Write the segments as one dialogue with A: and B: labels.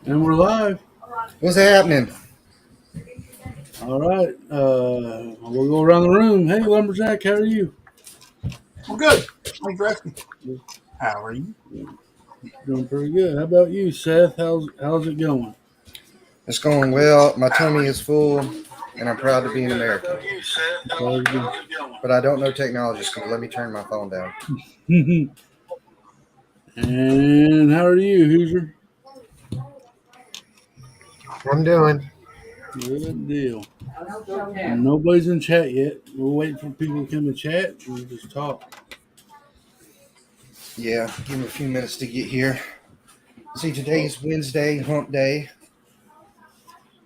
A: And we're live.
B: What's happening?
A: All right. We'll go around the room. Hey, Lumberjack, how are you?
C: I'm good. Thanks for asking. How are you?
A: Doing pretty good. How about you, Seth? How's it going?
B: It's going well. My tummy is full, and I'm proud to be an American. But I don't know technology, so let me turn my phone down.
A: And how are you, Hoosier?
D: I'm doing.
A: Good deal. Nobody's in chat yet. We're waiting for people to come in chat. We'll just talk.
B: Yeah, give me a few minutes to get here. See, today's Wednesday, hump day.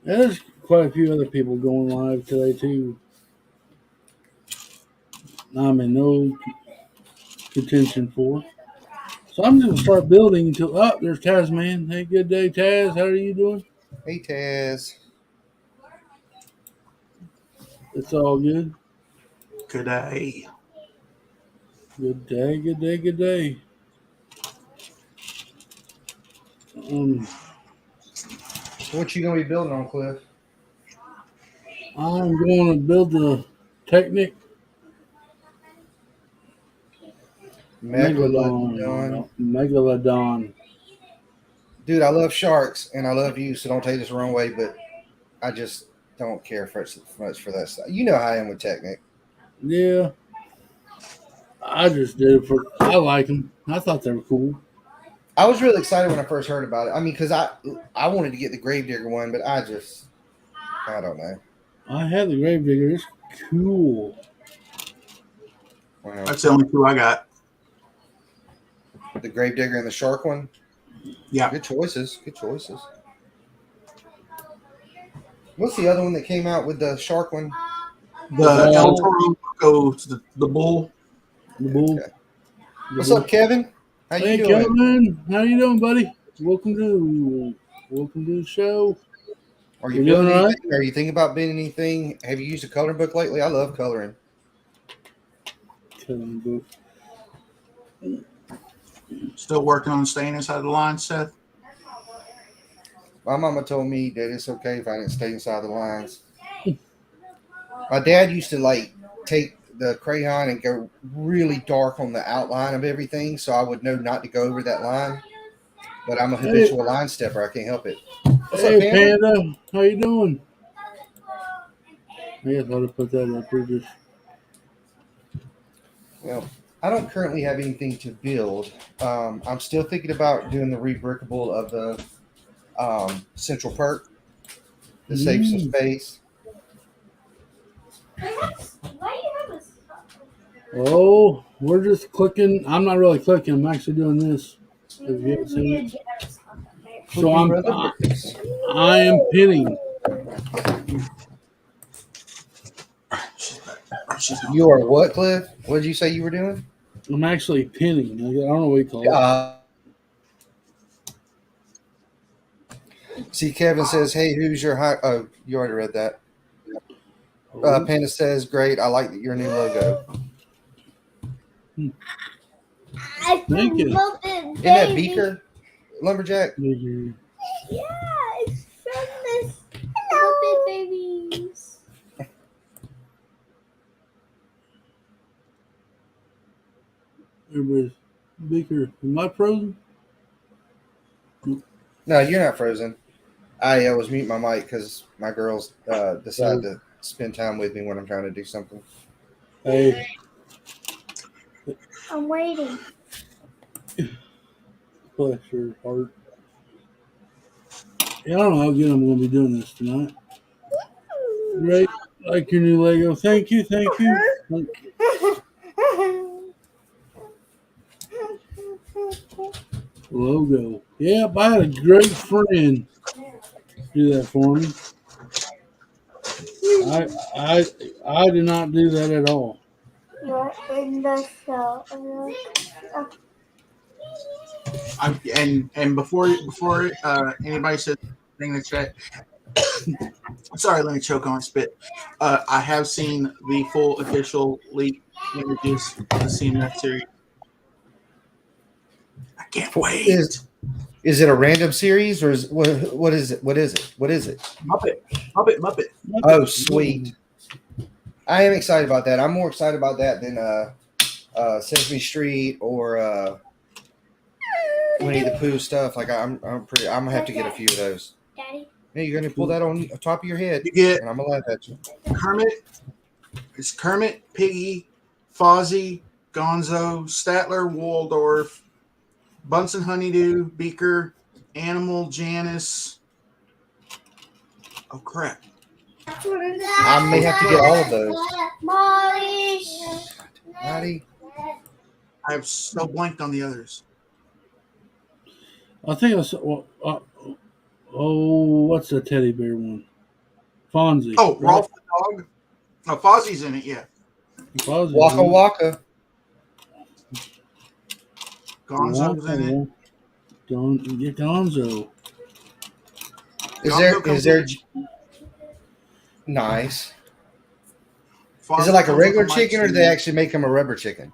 A: There's quite a few other people going live today, too. I'm in no contention for. So I'm going to start building until. Oh, there's Tasman. Hey, good day, Taz. How are you doing?
B: Hey, Taz.
A: It's all good.
C: Good day.
A: Good day, good day, good day.
B: What you gonna be building on, Cliff?
A: I'm going to build the Technic
B: Megalodon.
A: Megalodon.
B: Dude, I love sharks, and I love you, so don't take this the wrong way, but I just don't care for much for that stuff. You know how I am with Technic.
A: Yeah, I just did it for. I like them. I thought they were cool.
B: I was really excited when I first heard about it. I mean, because I wanted to get the Gravedigger one, but I don't know.
A: I had the Gravedigger. It's cool.
B: Wow.
C: That's the only two I got.
B: The Gravedigger and the Shark one.
C: Yeah.
B: Good choices. Good choices. What's the other one that came out with the Shark one?
C: The El Toro goes the bull.
A: The bull.
B: Okay. What's up, Kevin? How
A: Hey,
B: you doing?
A: Kevin. How you doing, buddy? Welcome to the show.
B: Are you
A: You
B: building
A: doing all
B: anything? Are you thinking about building anything? Have you used a coloring book lately? I love coloring.
A: Kevin book.
C: Still working on staying inside the line, Seth.
B: My mama told me that it's okay if I didn't stay inside the lines. My dad used to take the crayon and go really dark on the outline of everything, so I would know not to go over that line. But I'm a habitual line stepper. I can't help it. What's up, Panda?
A: Panda? How you doing? I guess I'll put that up here just.
B: Well, I don't currently have anything to build. I'm still thinking about doing the rebrickable of the Central Perk to save some space.
A: Oh, we're just clicking. I'm not really clicking. I'm actually doing this. If you haven't seen it. So I am pinning.
B: You are what, Cliff? What did you say you were doing?
A: I'm actually pinning. I don't know what you call
B: it. See, Kevin says, "Hey, who's your high?" Oh, you already read that. Panda says, "Great. I like your new logo."
A: Thank you.
B: Isn't that Beaker Lumberjack?
E: Yeah, it's from this Muppet Babies.
A: Everybody's Beaker. Am I frozen?
B: No, you're not frozen. I was muting my mic because my girls decided to spend time with me when I'm trying to do something.
A: Hey.
E: I'm waiting.
A: Bless your heart. Yeah, I don't know how good I'm going to be doing this tonight. Great. Like your new Lego. Thank you. Thank you. Logo. Yep, I had a great friend do that for me. I did not do that at all.
E: You're in the show.
C: And before anybody says anything in the chat, sorry, let me choke on spit. I have seen the full official leak images of the CMF series. I can't wait.
B: Is it a random series or is what is it? What is it? What is it?
C: Muppet.
B: Oh, sweet. I am excited about that. I'm more excited about that than Sesame Street or Winnie the Pooh stuff. Like I'm gonna have to get a few of those.
E: Daddy.
B: Yeah, you're gonna pull that on top of your head,
C: You get
B: and I'm gonna laugh at you.
C: Kermit. It's Kermit, Piggy, Fozzie, Gonzo, Statler, Waldorf, Bunsen Honeydew, Beaker, Animal, Janice. Oh crap!
B: I may have to get all of those.
E: Molly.
B: Maddie,
C: I have so blanked on the others.
A: I think I saw. What's the teddy bear one? Fonzie.
C: Oh,
A: right?
C: Rolf the dog. Oh, Fozzie's in it. Yeah.
A: Fonzie.
B: Waka Waka.
C: Gonzo's in it.
A: Don't get Gonzo.
B: Is there nice?
C: Fozzie
B: Is it like a
C: comes
B: regular
C: with
B: chicken, or
C: mic
B: do they
C: stand.
B: actually make them a rubber chicken?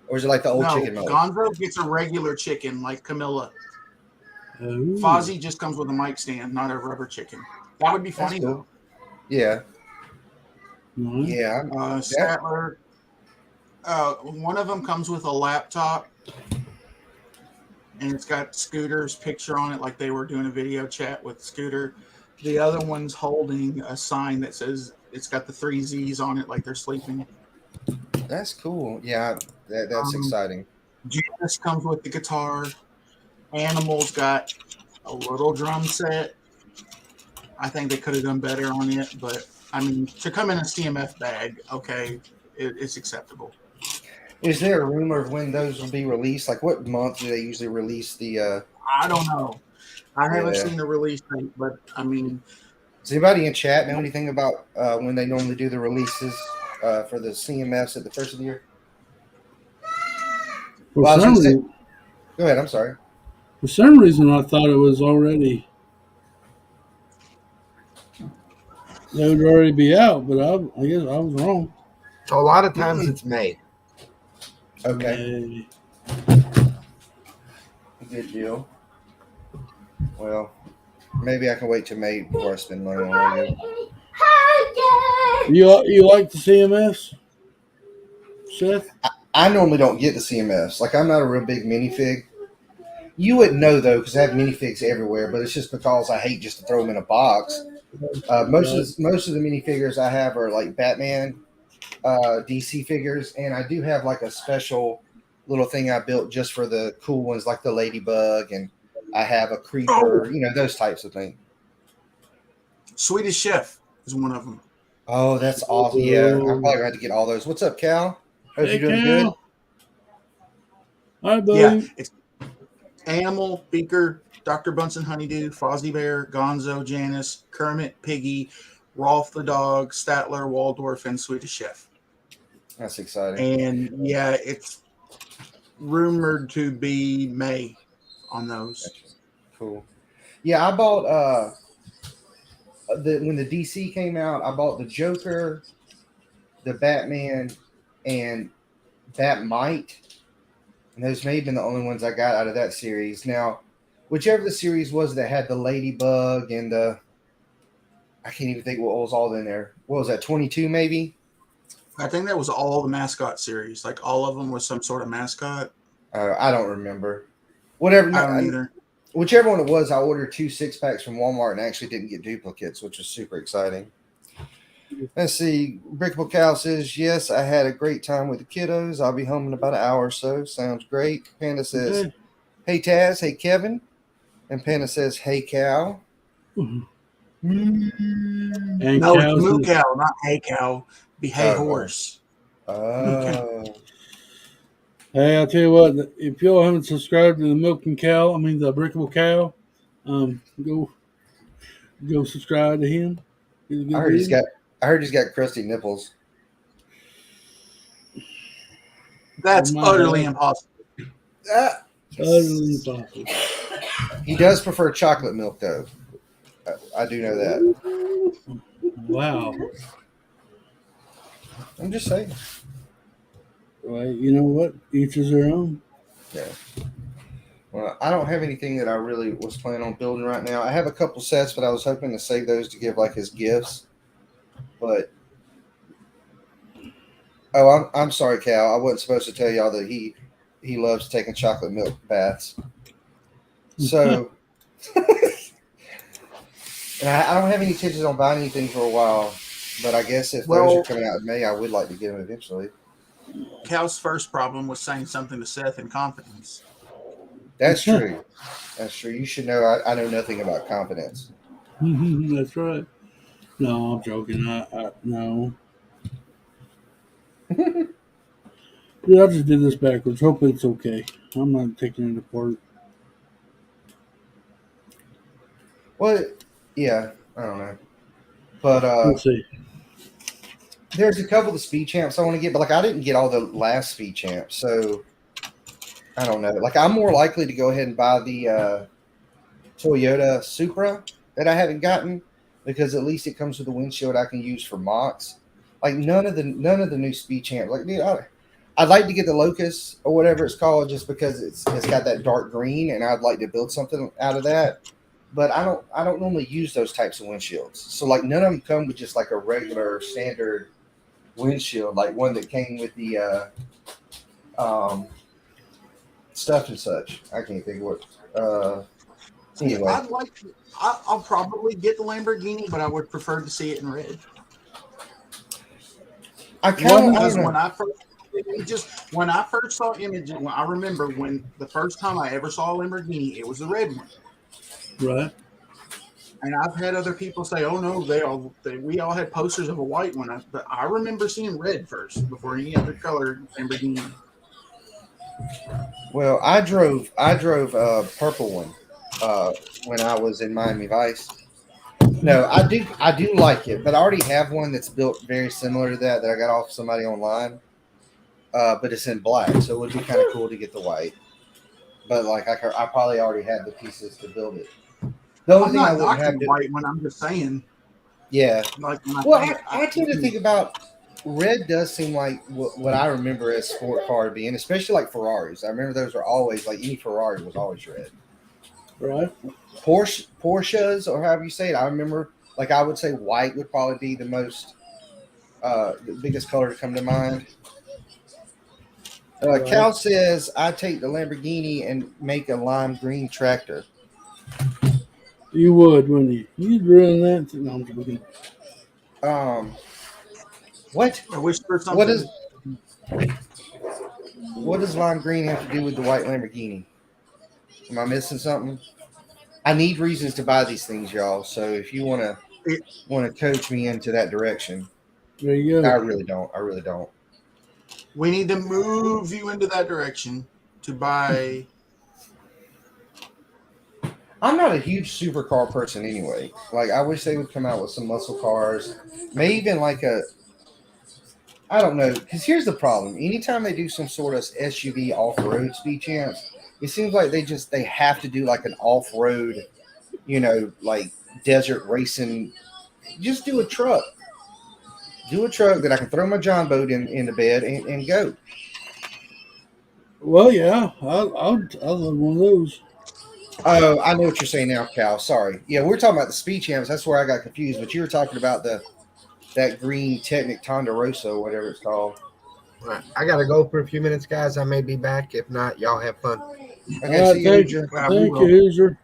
B: Or is it like the old
C: No,
B: chicken mode?
C: Gonzo gets a regular chicken like Camilla.
A: Oh.
C: Fozzie just comes with a mic stand, not a rubber chicken. That would be
B: That's
C: funny
B: cool. Yeah,
A: Nice.
B: yeah.
C: though. Statler. One of them comes with a laptop, and it's got Scooter's picture on it, like they were doing a video chat with Scooter. The other one's holding a sign that says it's got the 3 Z's on it, like they're sleeping.
B: That's cool. Yeah, that's exciting.
C: Janice comes with the guitar. Animal's got a little drum set. I think they could have done better on it, but I mean, to come in a CMF bag, okay, it's acceptable.
B: Is there a rumor of when those will be released? Like, what month do they usually release the?
C: I don't know. I haven't
B: Yeah.
C: seen the release date, but I mean,
B: Does anybody in chat know anything about when they normally do the releases for the CMFs at the first of the year?
A: For,
B: Well, I was
A: some
B: gonna say-
A: reason,
B: Go ahead. I'm sorry.
A: for some reason, I thought it was already. They would already be out, but I guess I was wrong.
D: So a lot of times it's May.
B: Okay,
A: Yay.
B: good deal. Well, maybe I can wait till May before I spend money on radio.
A: You like the CMS, Seth?
B: I normally don't get the CMFs. Like, I'm not a real big minifig. You wouldn't know though, because I have minifigs everywhere. But it's just because I hate just to throw them in a box. Most of the minifigures I have are like Batman, DC figures, and I do have like a special little thing I built just for the cool ones, like the Ladybug, and I have a Creeper. You know, those types of things.
C: Swedish Chef is one of them.
B: Oh, that's awesome! Yeah, I'm probably gonna have to get all those. What's up, Cal? Hope
A: Hey,
B: you're doing
A: Cal.
B: good.
A: Hi, buddy.
C: Yeah, it's Animal, Beaker, Dr. Bunsen Honeydew, Fozzie Bear, Gonzo, Janice, Kermit, Piggy, Rolf the dog, Statler, Waldorf, and Swedish Chef.
B: That's exciting.
C: And yeah, it's rumored to be May on those.
B: Cool. Yeah, I bought when the DC came out, I bought the Joker, the Batman, and Batmite. And those may have been the only ones I got out of that series. Now, whichever the series was that had the Ladybug and the I can't even think what was all in there. What was that, 22 maybe?
C: I think that was all the mascot series. Like all of them was some sort of mascot.
B: I don't remember. Whatever.
C: I don't either.
B: Whichever one it was, I ordered 2 6-packs from Walmart and actually didn't get duplicates, which was super exciting. Let's see. Brickable Cow says, yes, I had a great time with the kiddos. I'll be home in about an hour or so. Sounds great. Panda says,
A: Okay.
B: hey, Taz. Hey, Kevin. And Panda says, hey, Cow.
A: And
C: No, it's
A: cows
C: moo
A: is-
C: cow, not hey cow. Be hey
B: Oh,
C: horse.
B: Oh.
A: Hey, I'll tell you what. If y'all haven't subscribed to the Milking Cow, the Brickable Cow, go subscribe to him. He's a good
B: I heard he's
A: dude.
B: got crusty nipples.
C: That's
A: My
C: utterly
A: God.
C: impossible.
A: Utterly impossible.
B: He does prefer chocolate milk, though. I do know that.
A: Wow.
B: I'm just saying.
A: Well, you know what? Each is their own.
B: Yeah. Well, I don't have anything that I really was planning on building right now. I have a couple sets, but I was hoping to save those to give like as gifts. But I'm sorry, Cal. I wasn't supposed to tell y'all that he loves taking chocolate milk baths. So, and I don't have any intentions on buying anything for a while. But I guess if those
D: Well-
B: are coming out in May, I would like to get them eventually.
C: Cal's first problem was saying something to Seth in confidence.
B: That's true. That's true. You should know I know nothing about confidence.
A: That's right. No, I'm joking. No. Yeah, I just did this backwards. Hopefully it's okay. I'm not taking it apart.
B: Well, yeah, I don't know. But
A: We'll see.
B: there's a couple of speed champs I want to get, but like I didn't get all the last speed champs, so I don't know. Like I'm more likely to go ahead and buy the Toyota Supra that I haven't gotten because at least it comes with a windshield I can use for mocks. Like none of the new speed champs. Like dude, I'd like to get the Locust or whatever it's called just because it's got that dark green and I'd like to build something out of that. But I don't normally use those types of windshields. So like none of them come with just like a regular standard windshield, like one that came with the stuff and such. I can't think of what. Anyway,
C: I'll probably get the Lamborghini, but I would prefer to see it in red.
B: I kind
C: Because
B: of
C: when I first saw images, I remember when the first time I ever saw a Lamborghini, it was the red one.
A: Right.
C: And I've had other people say, "Oh no, we all had posters of a white one." But I remember seeing red first before any other color Lamborghini.
B: Well, I drove a purple one when I was in Miami Vice. No, I do like it, but I already have one that's built very similar to that I got off somebody online. But it's in black, so it would be kind of cool to get the white. But like I probably already have the pieces to build it. The only
C: I'm
B: thing I
C: not
B: wouldn't have
C: knocking
B: to,
C: white one. I'm just saying,
B: yeah.
C: like,
B: Well, I tend to think about red does seem like what I remember as sport car being, especially like Ferraris. I remember those were always like any Ferrari was always red.
A: Right.
B: Porsches or however you say it. I remember like I would say white would probably be the most the biggest color to come to mind.
A: Right.
B: Cal says I take the Lamborghini and make a lime green tractor.
A: You would, wouldn't you? You'd ruin that. No, I'm joking.
B: What?
C: I wish for something.
B: What does lime green have to do with the white Lamborghini? Am I missing something? I need reasons to buy these things, y'all. So if you want to coach me into that direction,
A: There you go.
B: I really don't.
C: We need to move you into that direction to buy.
B: I'm not a huge supercar person anyway. Like I wish they would come out with some muscle cars, maybe even like I don't know. Because here's the problem: anytime they do some sort of SUV off-road speed champs, it seems like they have to do like an off-road, like desert racing. Just do a truck. Do a truck that I can throw my John boat in the bed and go.
A: Well, yeah, I'll love one of those.
B: Oh, I know what you're saying now, Cal. Sorry. Yeah, we're talking about the speed champs. That's where I got confused. But you were talking about that green Technic Tondorosa or whatever it's called.
D: All right, I gotta go for a few minutes, guys. I may be back. If not, y'all have fun.
B: Okay,
A: All
B: see
A: right,
B: you,
A: thank
B: Adrian.
A: you, Hoosier.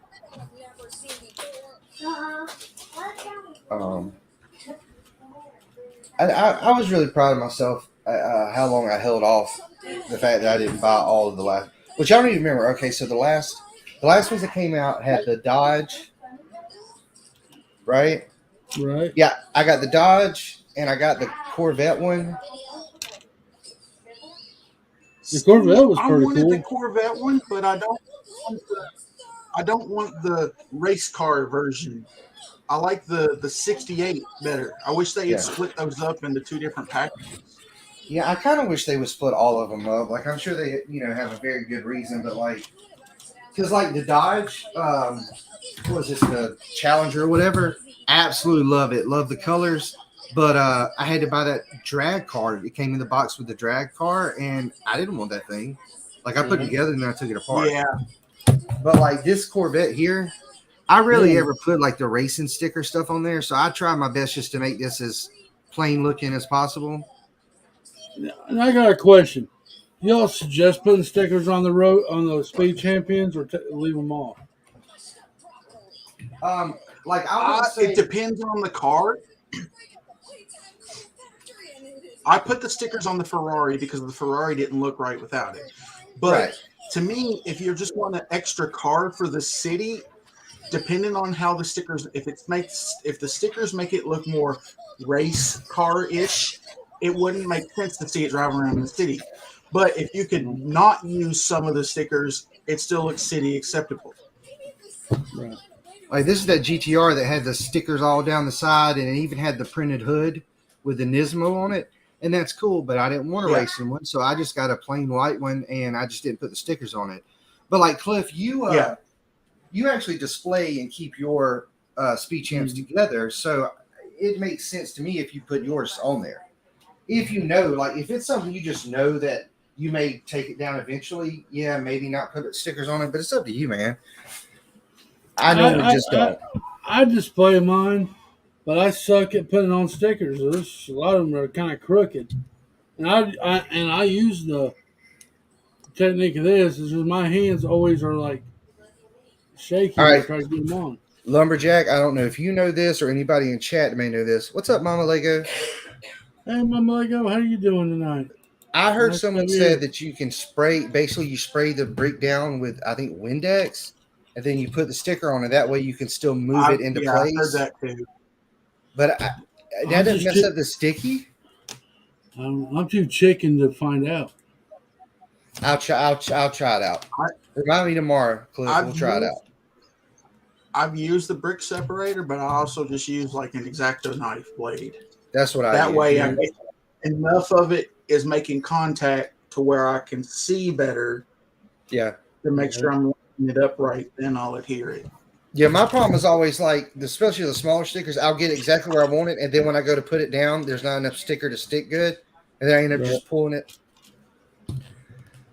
B: I was really proud of myself how long I held off the fact that I didn't buy all of the last. Which y'all need to remember. Okay, so the last ones that came out had the Dodge, right?
A: Right.
B: Yeah, I got the Dodge and I got the Corvette one.
A: The Corvette was
C: I
A: pretty
C: wanted
A: cool.
C: the Corvette one, but I don't want the race car version. I like the 68 better. I wish they had split those up into two different packages.
B: Yeah, I kind of wish they would split all of them up. Like, I'm sure they, have a very good reason, but like, because like the Dodge, what was this, the Challenger or whatever? Absolutely love it. Love the colors. But I had to buy that drag car. It came in the box with the drag car, and I didn't want that thing. Like, I put it together and then I took it apart.
C: Yeah.
B: But like this Corvette here, I rarely
A: Yeah.
B: ever put like the racing sticker stuff on there. So I try my best just to make this as plain looking as possible.
A: And I got a question. Y'all suggest putting stickers on the road on the Speed Champions, or leave them off?
B: Like I would say,
C: It depends on the car. I put the stickers on the Ferrari because the Ferrari didn't look right without it. But
B: right.
C: to me, if you just want an extra card for the city, depending on how the stickers, if the stickers make it look more race car-ish, it wouldn't make sense to see it driving around in the city. But if you could not use some of the stickers, it still looks city acceptable.
A: Right.
B: Like this is that GTR that had the stickers all down the side, and it even had the printed hood with the Nismo on it, and that's cool. But I didn't want a racing one, so I just got a plain white one, and I just didn't put the stickers on it. But like Cliff, you actually display and keep your Speed Champs together, so it makes sense to me if you put yours on there. If you know, like if it's something you just know that you may take it down eventually, yeah, maybe not put stickers on it, but it's up to you, man. I normally just don't.
A: I display mine, but I suck at putting on stickers. There's a lot of them are kind of crooked, and I use the technique of this is that my hands always are like shaky
B: All
A: when I
B: right.
A: try to get them on.
B: Lumberjack, I don't know if you know this or anybody in chat may know this. What's up, Mama Lego?
A: Hey, Mama Lego, how you doing tonight?
B: I heard
A: Nice
B: someone
A: to have
B: said
A: you.
B: that you can basically you spray the brick down with, I think, Windex, and then you put the sticker on it. That way you can still move it into
C: I
B: place.
C: heard that too.
B: But that doesn't
A: just
B: mess
A: keep-
B: up the sticky.
A: I'm too chicken to find out.
B: I'll try it out. Remind me tomorrow, Cliff. We'll try it out.
C: I've used the brick separator, but I also just use like an X-Acto knife blade.
B: That's what I
C: That
B: use.
C: way, I get enough of it is making contact to where I can see better.
B: Yeah.
C: To make sure I'm lining it up right, then I'll adhere it.
B: Yeah, my problem is always like, especially the smaller stickers, I'll get exactly where I want it, and then when I go to put it down, there's not enough sticker to stick good, and then I end up just pulling it.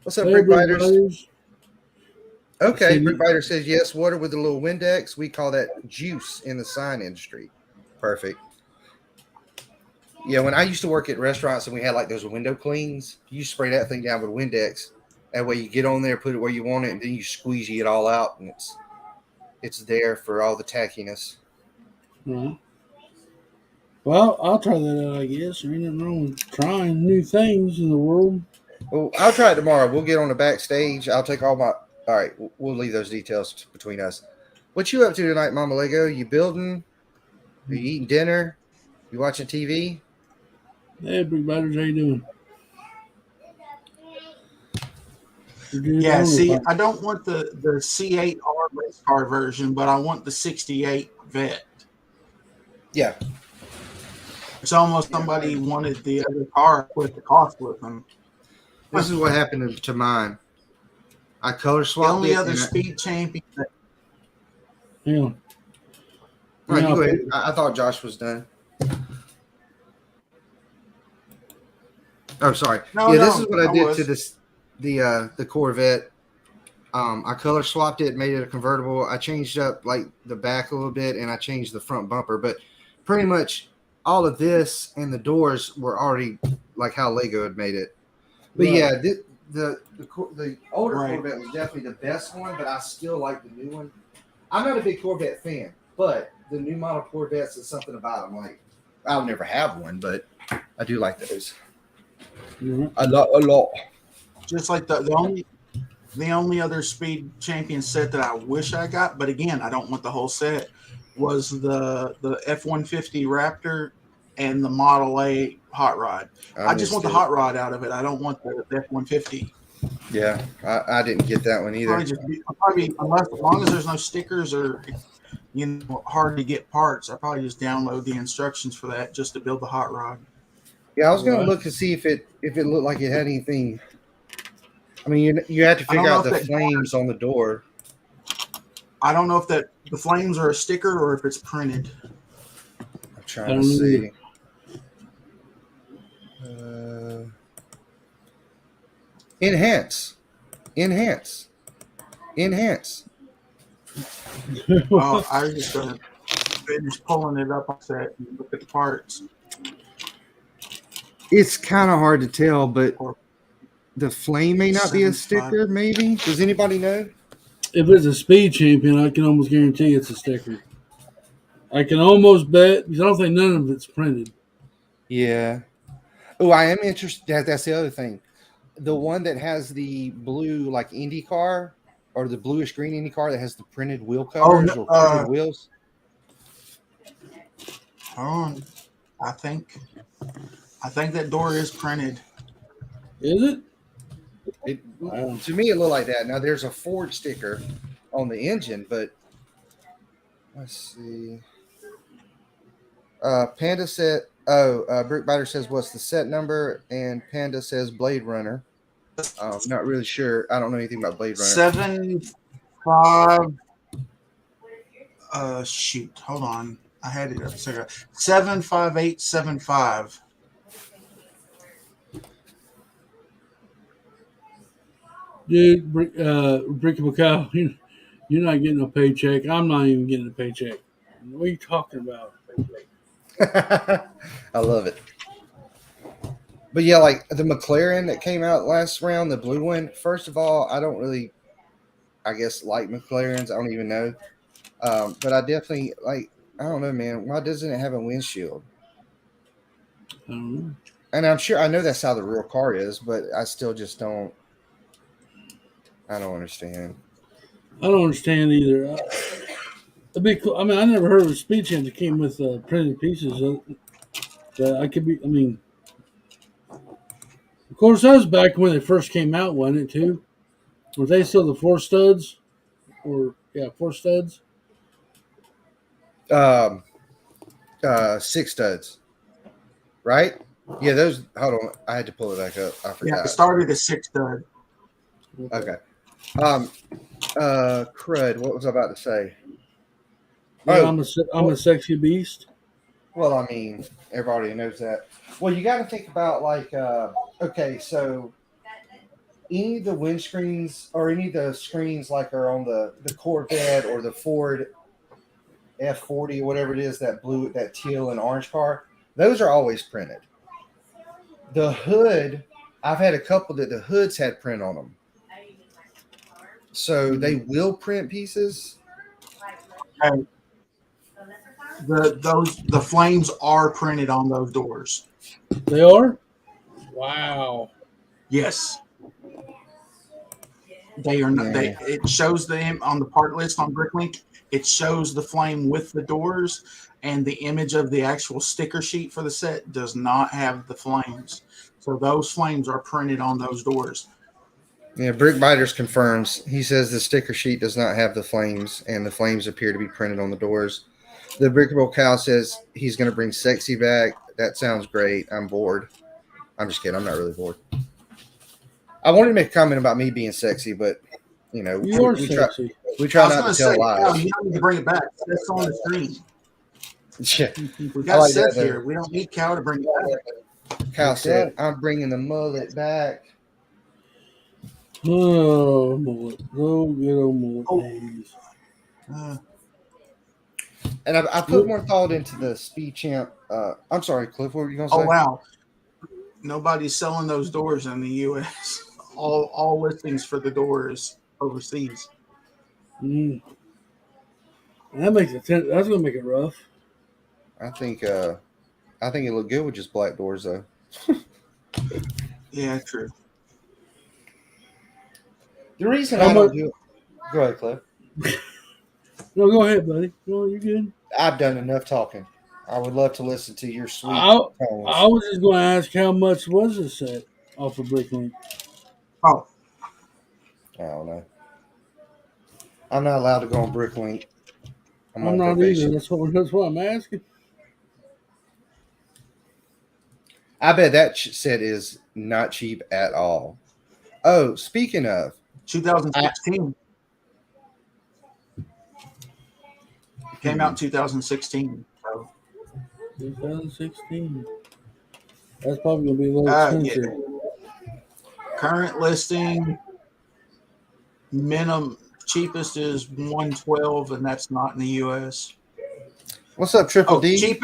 B: What's up,
A: Hey,
B: Brick
A: Brick
B: Biters?
A: Biters.
B: Okay,
A: See-
B: Brick Biter says yes. Water with a little Windex. We call that juice in the sign industry. Perfect. Yeah, when I used to work at restaurants and we had like those window cleans, you spray that thing down with Windex. That way you get on there, put it where you want it, and then you squeegee it all out, and it's there for all the tackiness.
A: Right. Well, I'll try that out, I guess. There ain't nothing wrong with trying new things in the world.
B: Well, I'll try it tomorrow. We'll get on the backstage. I'll take all my. All right, we'll leave those details between us. What you up to tonight, Mama Lego? You building? Are you eating dinner? You watching TV?
A: Hey, Big Biters, how you doing?
C: Yeah, see, I don't want the C8R race car version, but I want the 68 Vet.
B: Yeah.
C: It's almost somebody wanted the other car with the cost with them.
B: This is what happened to mine. I color
C: The
B: swapped
C: only
B: it.
C: other speed champion.
A: Hang on.
B: All right,
A: Yeah,
B: you go ahead. I thought Josh was done. Oh, sorry.
C: No,
B: This
C: no,
B: is what I
C: I
B: did
C: was.
B: to the Corvette. I color swapped it, made it a convertible. I changed up like the back a little bit, and I changed the front bumper. But pretty much all of this and the doors were already like how Lego had made it. But
A: Right.
B: yeah, the older
C: Right.
B: Corvette was definitely the best one, but I still like the new one. I'm not a big Corvette fan, but the new model Corvettes is something about them. Like I'll never have one, but I do like those
A: Mhm.
B: a lot.
C: Just like the only other speed champion set that I wish I got, but again, I don't want the whole set, was the F-150 Raptor and the Model A Hot Rod. I just want the Hot Rod out of it. I don't want the F-150.
B: Yeah, I didn't get that one either.
C: As long as there's no stickers or hard to get parts, I probably just download the instructions for that just to build the Hot Rod.
B: Yeah, I was gonna
A: Right.
B: look to see if it looked like it had anything. I mean, you had to
C: I don't
B: figure out
C: know
B: the
C: if that-
B: flames on the door.
C: I don't know if the flames are a sticker or if it's printed.
B: I'm
A: I
B: trying
A: don't
B: to
A: know
B: see. Enhance. Enhance.
C: Well, I was just gonna finish pulling it up on set and look at the parts.
B: It's kind of hard to tell, but the flame may not be a
C: 7.5.
B: sticker. Maybe. Does anybody know?
A: If it's a speed champion, I can almost guarantee it's a sticker. I can almost bet because I don't think none of it's printed.
B: Yeah. Oh, I am interested. That's the other thing. The one that has the blue, like IndyCar, or the bluish green IndyCar that has the printed wheel covers or printed wheels.
C: Hold on. I think that door is printed.
A: Is it?
B: It,
A: Wow.
B: to me, it looked like that. Now, there's a Ford sticker on the engine, but let's see. Panda said, Brickbiter says, what's the set number? And Panda says Blade Runner. Not really sure. I don't know anything about Blade Runner.
C: 7.5. Shoot. Hold on. I had it up. 75875.
A: Dude, Bricky Macau, you're not getting a paycheck. I'm not even getting a paycheck. What are you talking about?
B: I love it. But yeah, like the McLaren that came out last round, the blue one. First of all, I don't really, I guess, like McLarens. I don't even know. But I definitely like. I don't know, man. Why doesn't it have a windshield?
A: I don't know.
B: And I'm sure I know that's how the real car is, but I still just don't. I don't understand.
A: I don't understand either. It'd be cool. I mean, I never heard of a speed champ that came with printed pieces. I could be. I mean, of course, that was back when they first came out, wasn't it? Too. Were they still the 4 studs? Or 4 studs.
B: 6 studs, right? Yeah, those. Hold on, I had to pull it back up. I
C: Yeah,
B: forgot.
C: it started at 6 stud.
B: Okay. Crud. What was I about to say?
A: Yeah,
B: Oh.
A: I'm a sexy beast.
B: Well, I mean, everybody knows that. Well, you got to think about like, okay, so any of the windscreens or any of the screens like are on the Corvette or the Ford F40 or whatever it is, that blue, that teal and orange car, those are always printed. The hood, I've had a couple that the hoods had print on them. So they will print pieces.
C: Okay. The flames are printed on those doors.
A: They are? Wow.
C: Yes. They are not. They it shows them on the part list on Bricklink. It shows the flame with the doors, and the image of the actual sticker sheet for the set does not have the flames. So those flames are printed on those doors.
B: Yeah, Brickbiters confirms. He says the sticker sheet does not have the flames, and the flames appear to be printed on the doors. The Brickable Cow says he's going to bring sexy back. That sounds great. I'm bored. I'm just kidding. I'm not really bored. I wanted to make a comment about me being sexy, but you know,
A: You are
B: we
A: sexy.
B: try
C: I was
B: not
C: going
B: to
C: to
B: tell
C: say,
B: lies.
C: you don't need to bring it back. That's on the screen.
B: Yeah.
C: We
B: I
C: got
B: like
C: Seth
B: that, though.
C: here. We don't need Cow to bring it back.
B: Cow said, "I'm bringing the mullet back."
A: Oh, mullet. Oh, good old mullet days.
B: And I put more thought into the Speed Champ. I'm sorry, Cliff. What were you going to say?
C: Oh wow! Nobody's selling those doors in the U.S. All listings for the doors overseas.
A: Mm. That makes it. That's gonna make it rough.
B: I think it looked good with just black doors, though.
C: Yeah, true.
B: The reason
A: How
B: I don't
A: much-
B: do it. Go ahead, Cliff.
A: No, go ahead, buddy. No, you're good.
B: I've done enough talking. I would love to listen to your sweet
A: I
B: tones.
A: was just going to ask how much was the set off of Bricklink?
C: Oh,
B: I don't know. I'm not allowed to go on Bricklink. I'm
A: I'm
B: on
A: not
B: probation.
A: either. That's what I'm asking.
B: I bet that set is not cheap at all. Oh, speaking of,
C: 2016. It came out in 2016. So,
A: 2016. That's probably gonna be a little expensive.
C: current listing minimum cheapest is 112, and that's not in the U.S.
B: What's up, Triple
C: Oh,
B: D?
A: Hey,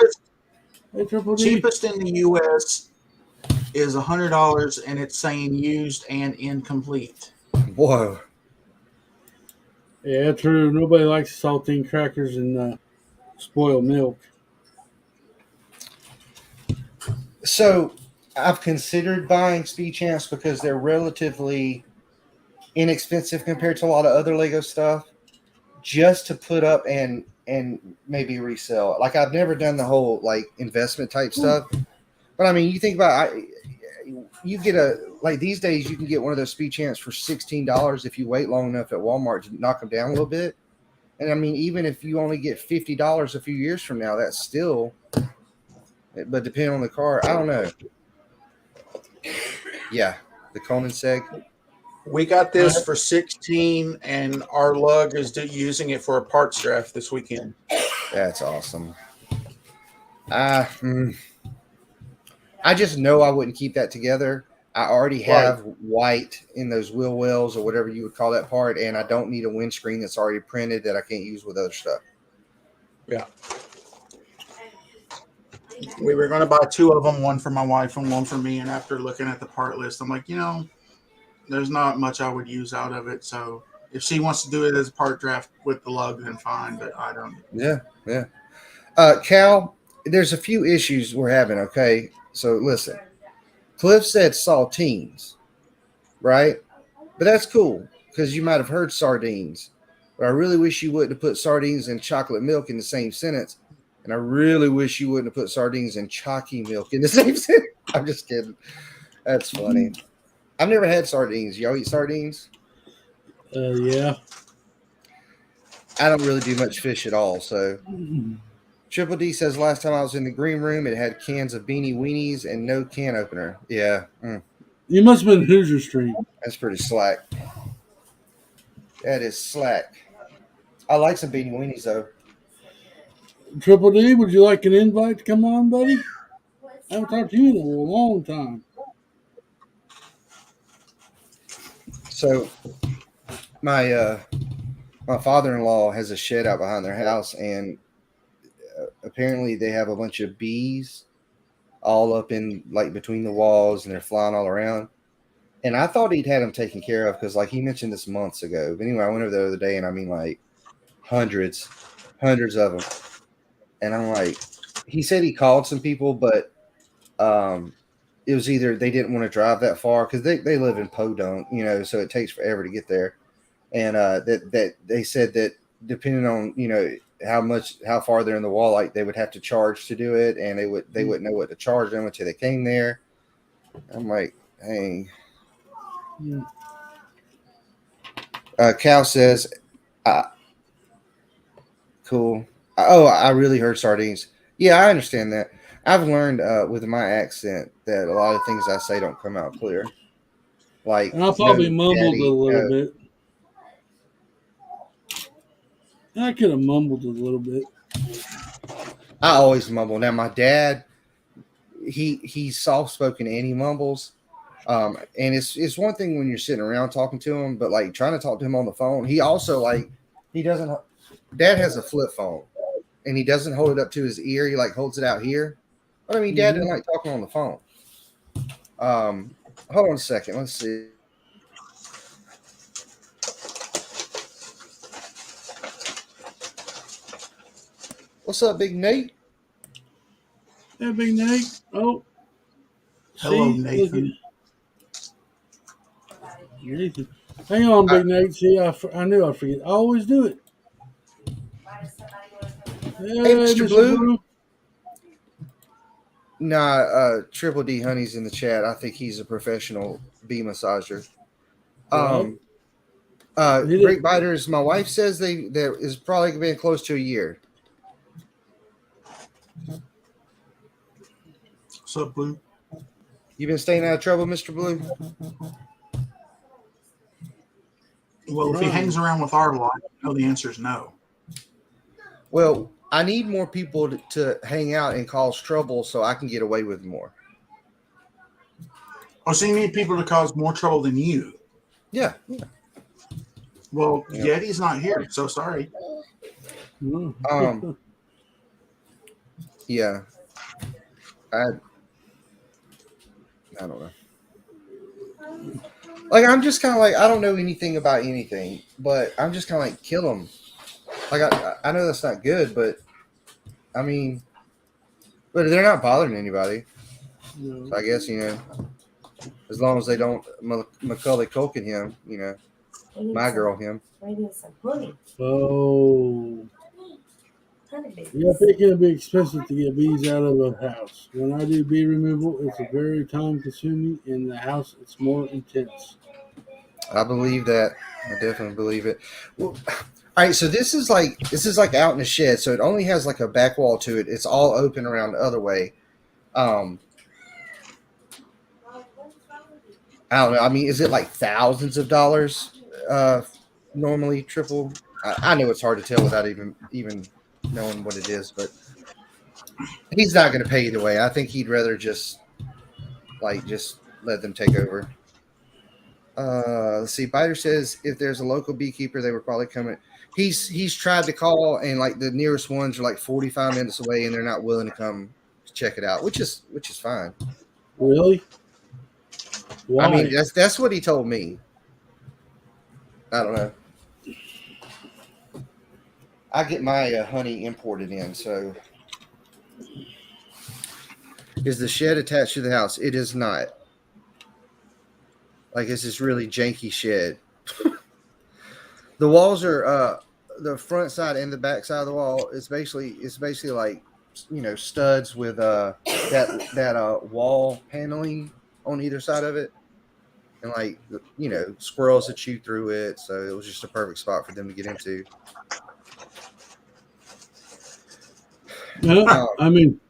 A: Triple D.
C: cheapest in the U.S. is $100, and it's saying used and incomplete.
B: Whoa.
A: Yeah, true. Nobody likes saltine crackers and spoiled milk.
B: So I've considered buying Speed Champs because they're relatively inexpensive compared to a lot of other Lego stuff, just to put up and maybe resell. Like I've never done the whole like investment type stuff, but I mean, you think about you get like these days you can get one of those Speed Champs for $16 if you wait long enough at Walmart to knock them down a little bit. And I mean, even if you only get $50 a few years from now, that's still. But depending on the car, I don't know. Yeah, the Conan Seg.
C: We got this for 16, and our lug is using it for a parts draft this weekend.
B: That's awesome. I just know I wouldn't keep that together. I already have white in those wheel wells or whatever you would call that part, and I don't need a windscreen that's already printed that I can't use with other stuff.
C: Yeah. We were going to buy two of them, one for my wife and one for me. And after looking at the part list, I'm like, there's not much I would use out of it. So if she wants to do it as a part draft with the lug, then fine. But I don't.
B: Yeah. Cal, there's a few issues we're having, okay? So listen. Cliff said saltines, right? But that's cool because you might have heard sardines. But I really wish you wouldn't have put sardines and chocolate milk in the same sentence. And I really wish you wouldn't have put sardines and chalky milk in the same sentence. I'm just kidding. That's funny. I've never had sardines. Y'all eat sardines?
A: Yeah.
B: I don't really do much fish at all. So Triple D says last time I was in the green room, it had cans of Beanie Weenies and no can opener. Yeah.
A: You must have been Hoosier Street.
B: That's pretty slack. That is slack. I like some Beanie Weenies, though.
A: Triple D, would you like an invite to come on, buddy? I haven't talked to you in a long time.
B: So, my father-in-law has a shed out behind their house, and apparently they have a bunch of bees all up in like between the walls, and they're flying all around. And I thought he'd had them taken care of because, like, he mentioned this months ago. But anyway, I went over there the other day, and I mean, like, hundreds of them. And I'm like, he said he called some people, but it was either they didn't want to drive that far because they live in Podunk, so it takes forever to get there. And that they said that depending on how far they're in the wall, like they would have to charge to do it, and they wouldn't know what to charge them until they came there. I'm like, dang. Cal says, cool. Oh, I really heard sardines. Yeah, I understand that. I've learned with my accent that a lot of things I say don't come out clear. Like,
A: and I probably mumbled a little bit. I could have mumbled a little bit.
B: I always mumble. Now, my dad, he's soft spoken and he mumbles. And it's one thing when you're sitting around talking to him, but like trying to talk to him on the phone, he also Dad has a flip phone. And he doesn't hold it up to his ear. He like holds it out here. But I mean, Dad didn't like talking on the phone. Hold on a second. Let's see. What's up, Big Nate?
A: Hey, Big Nate. Oh.
C: Hello,
A: See,
C: Nathan.
A: Nathan. Hang on, Big Nate. See, I knew I'd forget. I always do it.
B: Hey, Mr. Blue. Nah, Triple D Honey's in the chat. I think he's a professional bee massager. Great Biters, my wife says there is probably been close to a year.
C: What's up, Blue?
B: You been staying out of trouble, Mr. Blue?
C: Well, if he hangs around with our lot, the answer is no.
B: Well, I need more people to hang out and cause trouble so I can get away with more.
C: Oh, so you need people to cause more trouble than you?
B: Yeah.
C: Well,
B: Yeah.
C: Yeti's not here, so sorry.
B: Um, yeah, I don't know. Like, I'm just kind of like, I don't know anything about anything, but I'm just kind of like, kill them. Like, I know that's not good, but I mean, but they're not bothering anybody.
A: No.
B: So I guess, as long as they don't Macaulay Culkin him, my girl him.
F: I need some honey.
A: Oh,
F: Honey babies.
A: yeah, I think it'll be expensive to get bees out of a house. When I do bee removal, it's a very time consuming. In the house, it's more intense.
B: I believe that. I definitely believe it. Well, all right, so this is like out in the shed, so it only has like a back wall to it. It's all open around the other way. I don't know. I mean, is it like thousands of dollars? Normally triple. I know it's hard to tell without even knowing what it is, but he's not going to pay either way. I think he'd rather just let them take over. Let's see. Biter says if there's a local beekeeper, they would probably come in. He's tried to call, and like the nearest ones are like 45 minutes away, and they're not willing to come check it out, which is fine.
A: Really? Why?
B: I mean, that's what he told me. I don't know. I get my honey imported in, so. Is the shed attached to the house? It is not. Like, it's this really janky shed. The walls are the front side and the back side of the wall. It's basically like studs with that wall paneling on either side of it, and like squirrels that chew through it. So it was just a perfect spot for them to get into.
A: I mean,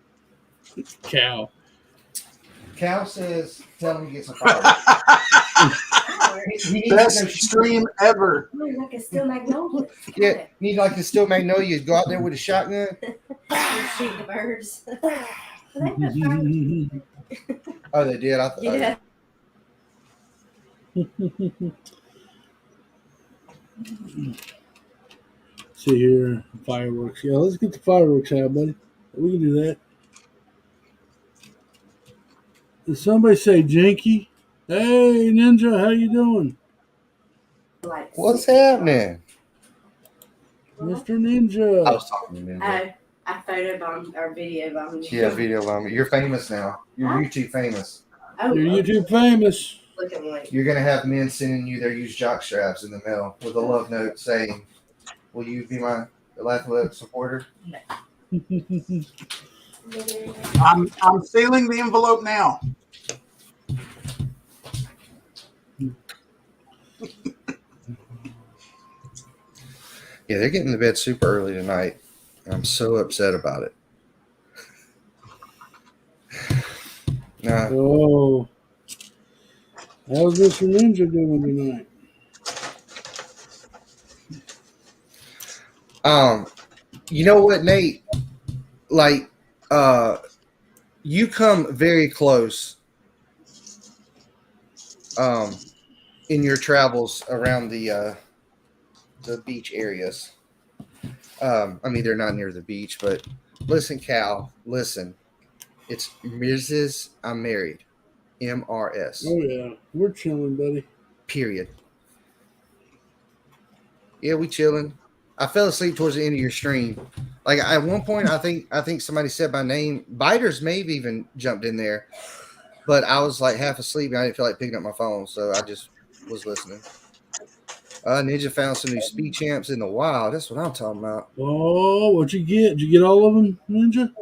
A: cow.
B: Cal says, "Tell him to get some fireworks." He needs
C: Best
B: to go
C: stream ever.
F: Oh, like a steel magnolia.
B: Yeah, you need like the steel magnolia. Go out there with a shotgun.
F: Shoot the birds. They got fire-
B: Oh, they did. I thought.
F: yeah.
A: See here, fireworks. Yeah, let's get the fireworks out, buddy. We can do that. Did somebody say Jinky? Hey, Ninja, how you doing?
F: Like,
B: What's happening?
A: Mr.
B: I
A: Ninja.
B: was talking to Ninja.
F: I photobombed or video bombed you.
B: Yeah, video bomb. You're famous now. You're
F: Huh?
B: YouTube famous.
F: Oh,
A: You're YouTube famous.
F: looking like
B: You're gonna have men sending you their used jock straps in the mail with a love note saying, "Will you be my Laugh supporter?"
C: I'm sealing the envelope now.
B: Yeah, they're getting to bed super early tonight. I'm so upset about it. Nah,
A: Oh. How's Mr. Ninja doing tonight?
B: you know what, Nate? Like, you come very close, in your travels around the beach areas. I mean, they're not near the beach, but listen, Cal, listen. It's Mrs. I'm married. MRS.
A: Oh, yeah. We're chilling, buddy.
B: Period. Yeah, we chilling. I fell asleep towards the end of your stream. Like at one point, I think somebody said my name. Biters may have even jumped in there, but I was like half asleep and I didn't feel like picking up my phone, so I just was listening. Ninja found some new speed champs in the wild. That's what I'm talking about.
A: Oh, what'd you get? Did you get all of them, Ninja?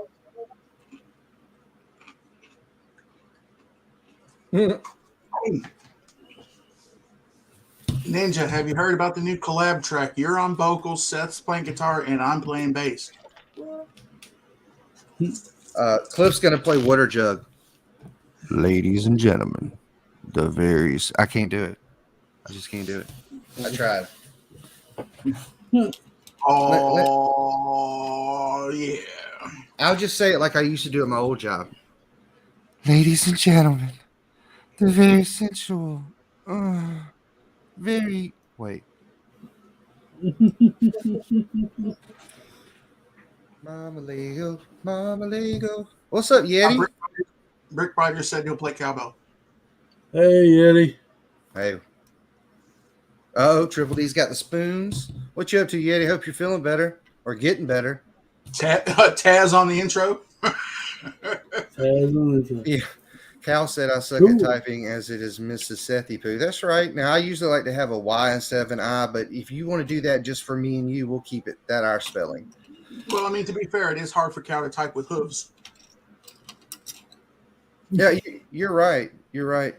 C: Ninja, have you heard about the new collab track? You're on vocals, Seth's playing guitar, and I'm playing bass.
B: Cliff's gonna play Water Jug.
G: Ladies and gentlemen, I can't do it.
B: I just can't do it. I tried.
C: Oh, yeah.
B: I'll just say it like I used to do at my old job.
G: Ladies and gentlemen, the very sensual, wait.
B: Mama Lego, Mama Lego. What's up, Yeti?
C: Rick Rogers said he'll play cowbell.
A: Hey, Yeti.
B: Hey. Oh, Triple D's got the spoons. What you up to, Yeti? Hope you're feeling better or getting better.
C: Taz on the intro.
B: Yeah. Cal said I suck
A: Cool.
B: at typing as it is Mrs. Sethy Poo. That's right. Now, I usually like to have a Y instead of an I, but if you want to do that just for me and you, we'll keep it that our spelling.
C: Well, I mean, to be fair, it is hard for Cal to type with hooves.
B: Yeah, you're right. You're right.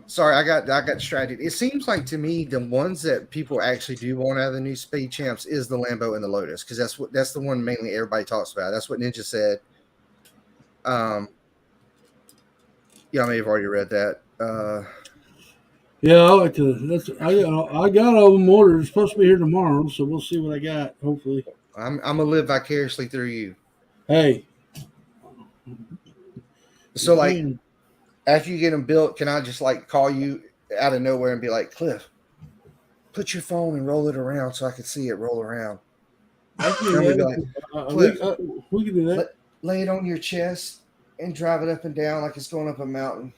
B: Sorry, I got distracted. It seems like to me the ones that people actually do want out of the new Speed Champs is the Lambo and the Lotus, because that's the one mainly everybody talks about. That's what Ninja said. Yeah, I may have already read that.
A: Yeah, I like to. I got all of them ordered. It's supposed to be here tomorrow, so we'll see what I got. Hopefully.
B: I'm gonna live vicariously through you.
A: Hey.
B: So like, after you get them built, can I just like call you out of nowhere and be like, Cliff, put your phone and roll it around so I can see it roll around?
A: I can
B: And
A: do
B: we'd be
A: that.
B: like,
A: We can do that.
B: lay it on your chest and drive it up and down like it's going up a mountain.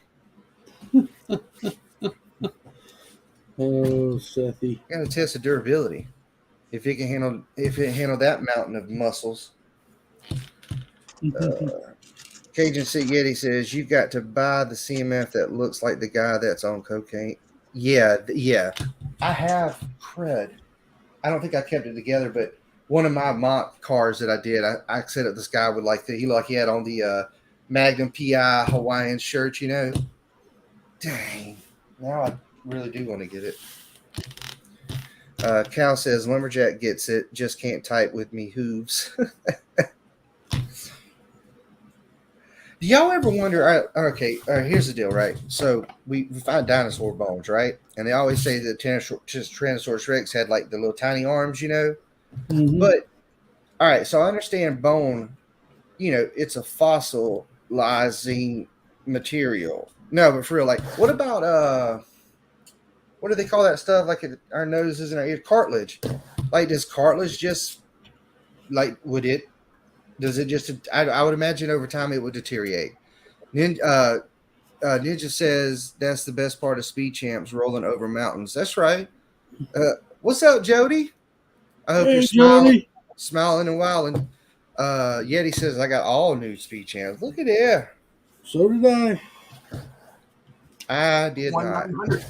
A: Oh, Sethy.
B: Got to test the durability. If it handle that mountain of muscles. Cajun Sea Yeti says you've got to buy the CMF that looks like the guy that's on cocaine. Yeah. I have cred. I don't think I kept it together, but one of my mock cars that I did, I set up this guy with like he looked like he had on the Magnum PI Hawaiian shirt, you know. Dang. Now I really do want to get it. Cal says Lumberjack gets it, just can't type with me hooves. Do y'all ever wonder? Okay, here's the deal, right? So we find dinosaur bones, right? And they always say that Tyrannosaurus Rex had like the little tiny arms, you know.
A: Mhm.
B: But all right, so I understand bone. You know, it's a fossilizing material. No, but for real, like, what about what do they call that stuff? Like our noses and our ears, cartilage. Like, does cartilage just like would it? Does it just? I would imagine over time it would deteriorate. Ninja says that's the best part of Speed Champs, rolling over mountains. That's right. What's up, Jody? I hope
A: Hey,
B: you're
A: Jody.
B: smiling and wilding. Yeti says I got all new Speed Champs. Look at there.
A: So did I.
B: I did not.
C: 1-900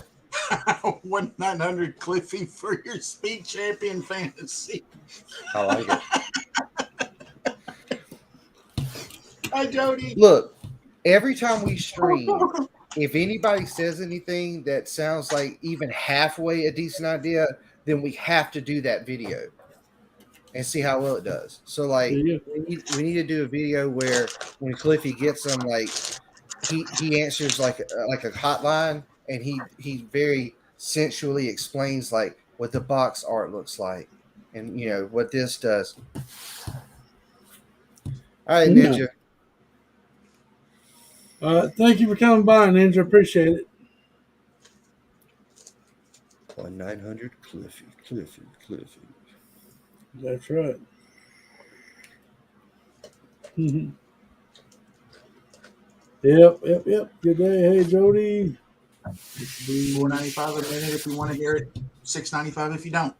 C: 1-900 Cliffy for your Speed Champion fantasy.
B: I like it.
C: Hi, Jody.
B: Look, every time we stream, if anybody says anything that sounds like even halfway a decent idea, then we have to do that video and see how well it does. So, like,
A: Yeah.
B: we need to do a video where when Cliffy gets them, like, he answers like a hotline, and he very sensually explains like what the box art looks like, and you know what this does. All right,
A: Yeah.
B: Ninja.
A: Thank you for coming by, Ninja. Appreciate it.
B: 1-900 Cliffy.
A: That's right. Mhm. Yep. Good day. Hey, Jody.
C: $4.95 a minute if you want to hear it. $6.95 if you don't.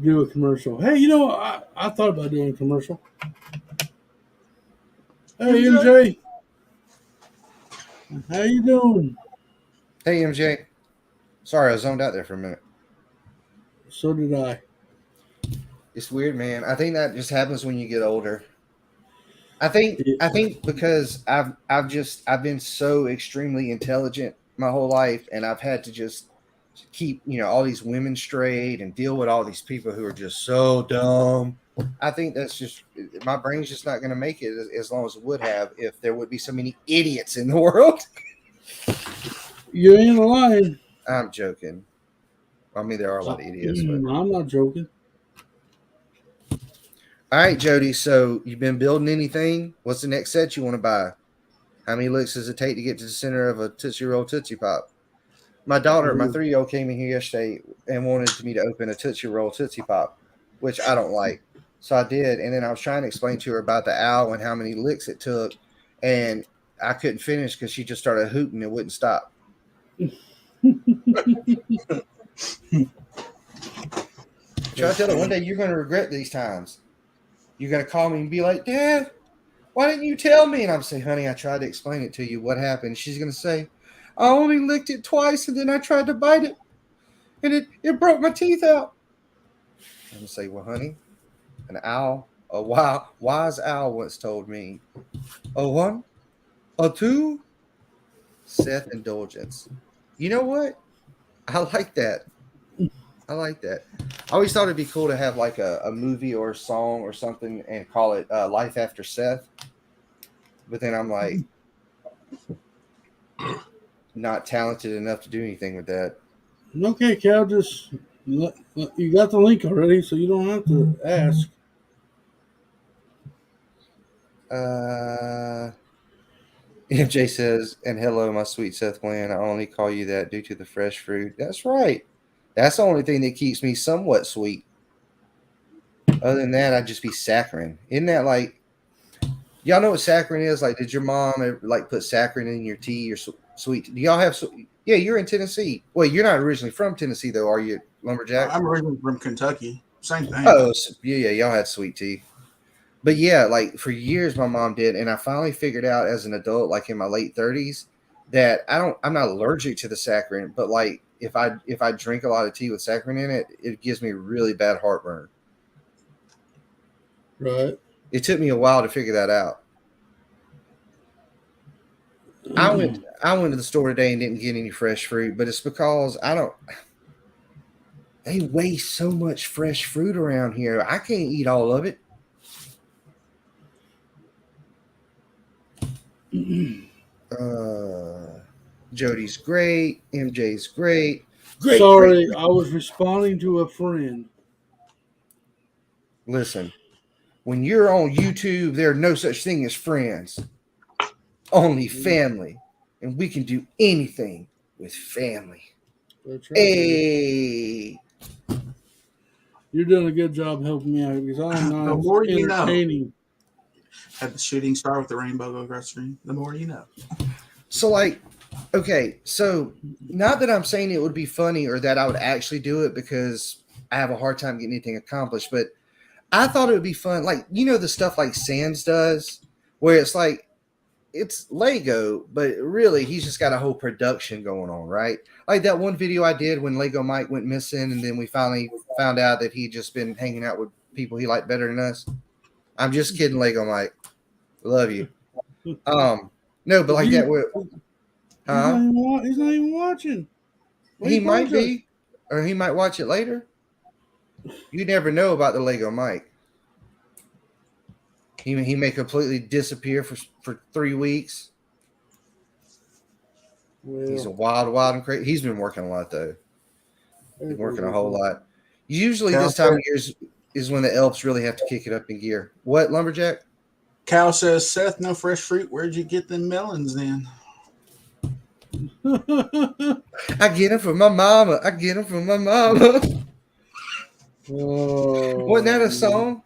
A: Do a commercial. Hey, you know, I thought about doing a commercial. Hey, MJ. How you doing?
B: Hey, MJ. Sorry, I zoned out there for a minute.
A: So did I.
B: It's weird, man. I think that just happens when you get older. I think because I've been so extremely intelligent my whole life, and I've had to just keep, you know, all these women straight and deal with all these people who are just so dumb. I think that's just my brain's just not going to make it as long as it would have if there would be so many idiots in the world.
A: You ain't lying.
B: I'm joking. I mean, there are a lot of idiots. But.
A: I'm not joking.
B: All right, Jody. So you've been building anything? What's the next set you want to buy? How many licks does it take to get to the center of a Tootsie Roll Tootsie Pop? My daughter, my
A: Mhm.
B: 3-year-old, came in here yesterday and wanted me to open a Tootsie Roll Tootsie Pop, which I don't like. So I did, and then I was trying to explain to her about the owl and how many licks it took, and I couldn't finish because she just started hooting and wouldn't stop. Try to tell her one day you're going to regret these times. You're going to call me and be like, Dad, why didn't you tell me? And I'm saying, honey, I tried to explain it to you. What happened? She's going to say, I only licked it twice and then I tried to bite it and it broke my teeth out. I'm going to say, well, honey, an owl, a wise owl once told me, a one, a two, Seth indulgence. You know what? I like that. I like that. I always thought it'd be cool to have like a movie or a song or something and call it Life After Seth. But then I'm like, not talented enough to do anything with that.
A: Okay, Cal, just you got the link already, so you don't have to ask.
B: MJ says, and hello, my sweet Seth Glenn. I only call you that due to the fresh fruit. That's right. That's the only thing that keeps me somewhat sweet. Other than that, I'd just be saccharin. Isn't that like, y'all know what saccharin is? Like, did your mom ever, like put saccharin in your tea or sweet? Do y'all have? Yeah, you're in Tennessee. Well, you're not originally from Tennessee, though, are you, Lumberjack?
C: I'm originally from Kentucky. Same thing.
B: Oh, so, yeah, y'all had sweet tea. But yeah, like for years my mom did, and I finally figured out as an adult, like in my late 30s, that I'm not allergic to the saccharin, but like if I drink a lot of tea with saccharin in it, it gives me really bad heartburn.
A: Right.
B: It took me a while to figure that out. I went to the store today and didn't get any fresh fruit, but it's because they waste so much fresh fruit around here. I can't eat all of it. Jody's great. MJ's great. Great.
A: Sorry,
B: Great.
A: I was responding to a friend.
B: Listen, when you're on YouTube, there's no such thing as friends, only family, and we can do anything with family.
A: That's right.
B: Hey,
A: You're doing a good job helping me out because I'm
C: The
A: not
C: more you know.
A: entertaining.
C: Had the shooting star with the rainbow go across the screen. The more you know.
B: so like, okay, so not that I'm saying it would be funny or that I would actually do it because I have a hard time getting anything accomplished, but I thought it would be fun. Like, you know, the stuff like Sans does, where it's like, it's Lego, but really he's just got a whole production going on, right? Like that one video I did when Lego Mike went missing, and then we finally found out that he'd just been hanging out with people he liked better than us. I'm just kidding, Lego Mike. Love you. No, but like that.
A: He's not even watching.
B: He might be, or he might watch it later. You never know about the Lego Mike. He may completely disappear for 3 weeks.
A: Well,
B: He's a wild and crazy. He's been working a lot though. Been working a whole lot. Usually this time of year is when the elves really have to kick it up in gear. What, Lumberjack?
C: Cal says, Seth, no fresh fruit. Where'd you get them melons then?
B: I get them from my mama.
A: Oh,
B: Wasn't that a song?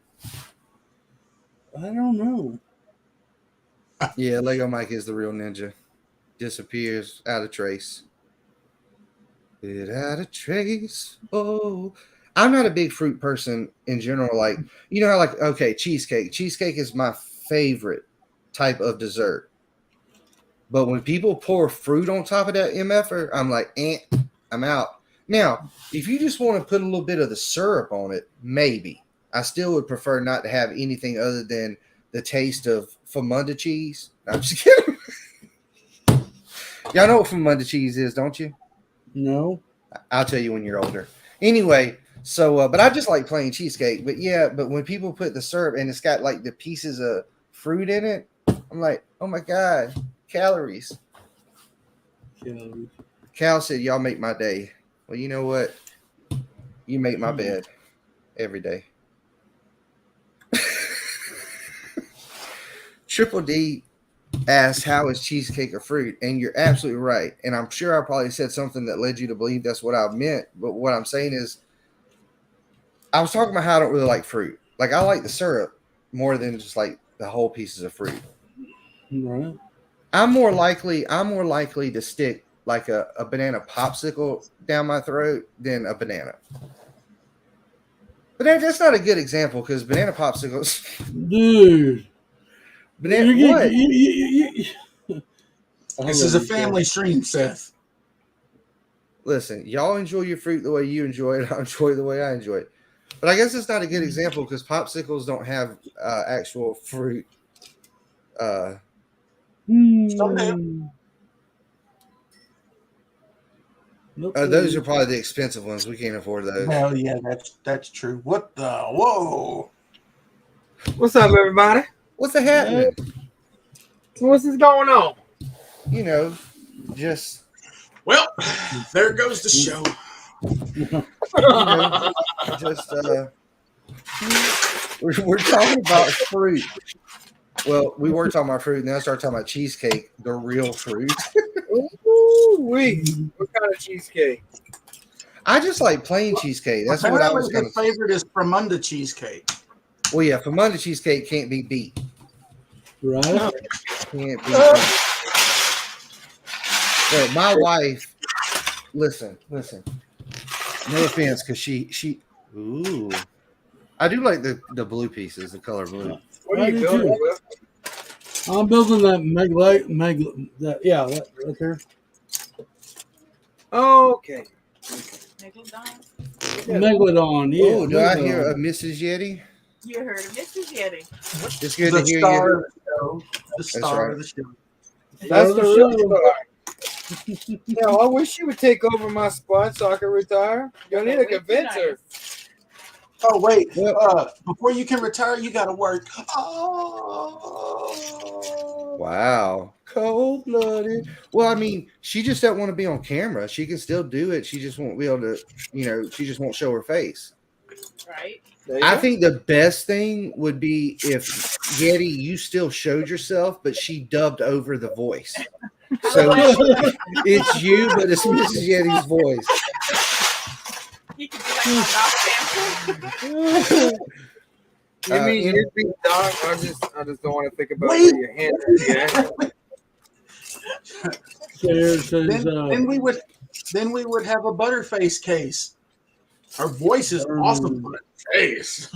A: I don't know.
B: Yeah, Lego Mike is the real ninja. Disappears out of trace. Without a trace. Oh, I'm not a big fruit person in general. Like, you know how, like, okay, cheesecake. Cheesecake is my favorite type of dessert. But when people pour fruit on top of that MFer, I'm like, I'm out. Now, if you just want to put a little bit of the syrup on it, maybe. I still would prefer not to have anything other than the taste of Famunda cheese. I'm just kidding. Y'all know what Famunda cheese is, don't you?
A: No.
B: I'll tell you when you're older. Anyway, so, but I just like plain cheesecake. But yeah, but when people put the syrup and it's got like the pieces of fruit in it, I'm like, oh my God, calories. Cal said, y'all make my day. Well, you know what? You make my bed every day. Triple D asked how is cheesecake a fruit, and you're absolutely right. And I'm sure I probably said something that led you to believe that's what I meant. But what I'm saying is, I was talking about how I don't really like fruit. Like I like the syrup more than just like the whole pieces of fruit.
A: Right.
B: I'm more likely to stick like a banana popsicle down my throat than a banana. But that's not a good example because banana popsicles.
A: Dude.
B: Banana
A: You-
B: what?
C: This is a family stream, Seth.
B: Listen, y'all enjoy your fruit the way you enjoy it. I enjoy it the way I enjoy it. But I guess it's not a good example because popsicles don't have actual fruit.
A: Nope.
B: Those are probably the expensive ones. We can't afford those.
C: Well, yeah, that's true. What the? Whoa!
D: What's up, everybody?
B: What's the happening?
D: What's this going on?
B: You know, just
C: Well, there goes the show.
B: we're talking about fruit. Well, we were talking about fruit, and then I started talking about cheesecake, the real fruit.
D: Ooh, wait. What kind of cheesecake?
B: I just like plain cheesecake. That's what I was
C: Apparently
B: going
C: his
B: to.
C: favorite is Fremunda cheesecake.
B: Well, yeah, Fremunda cheesecake can't be beat.
A: Right.
B: Can't be beat. Well, my wife. Listen. No offense, because she. Ooh, I do like the blue pieces, the color blue.
D: What are you
A: I do
D: building
A: too.
D: with?
A: I'm building that that right there.
D: Oh, okay.
A: Megalodon. Yeah.
B: Oh, do I
A: Megalodon.
B: hear a Mrs. Yeti?
H: You heard of Mrs. Yeti.
B: It's good
C: The
B: to hear
C: star
B: you.
C: of the show. The star
B: right.
C: of the show.
D: That's the real
A: show.
D: star. No, I wish you would take over my spot so I can retire. You need to convince her.
C: Oh wait,
B: Well-
C: before you can retire, you got to work.
B: Wow, cold blooded. Well, I mean, she just doesn't want to be on camera. She can still do it. She just won't be able to. She just won't show her face.
H: Right?
B: I think the best thing would be if Yeti, you still showed yourself, but she dubbed over the voice. So it's you, but it's Mrs. Yeti's voice.
H: You could be like my dog
D: You mean
B: in-
D: your big dog? I just don't want to think about
C: Wait.
D: where your hand is. Yeah.
A: Says,
C: Then we would have a Butterface case. Her voice is awesome, but face.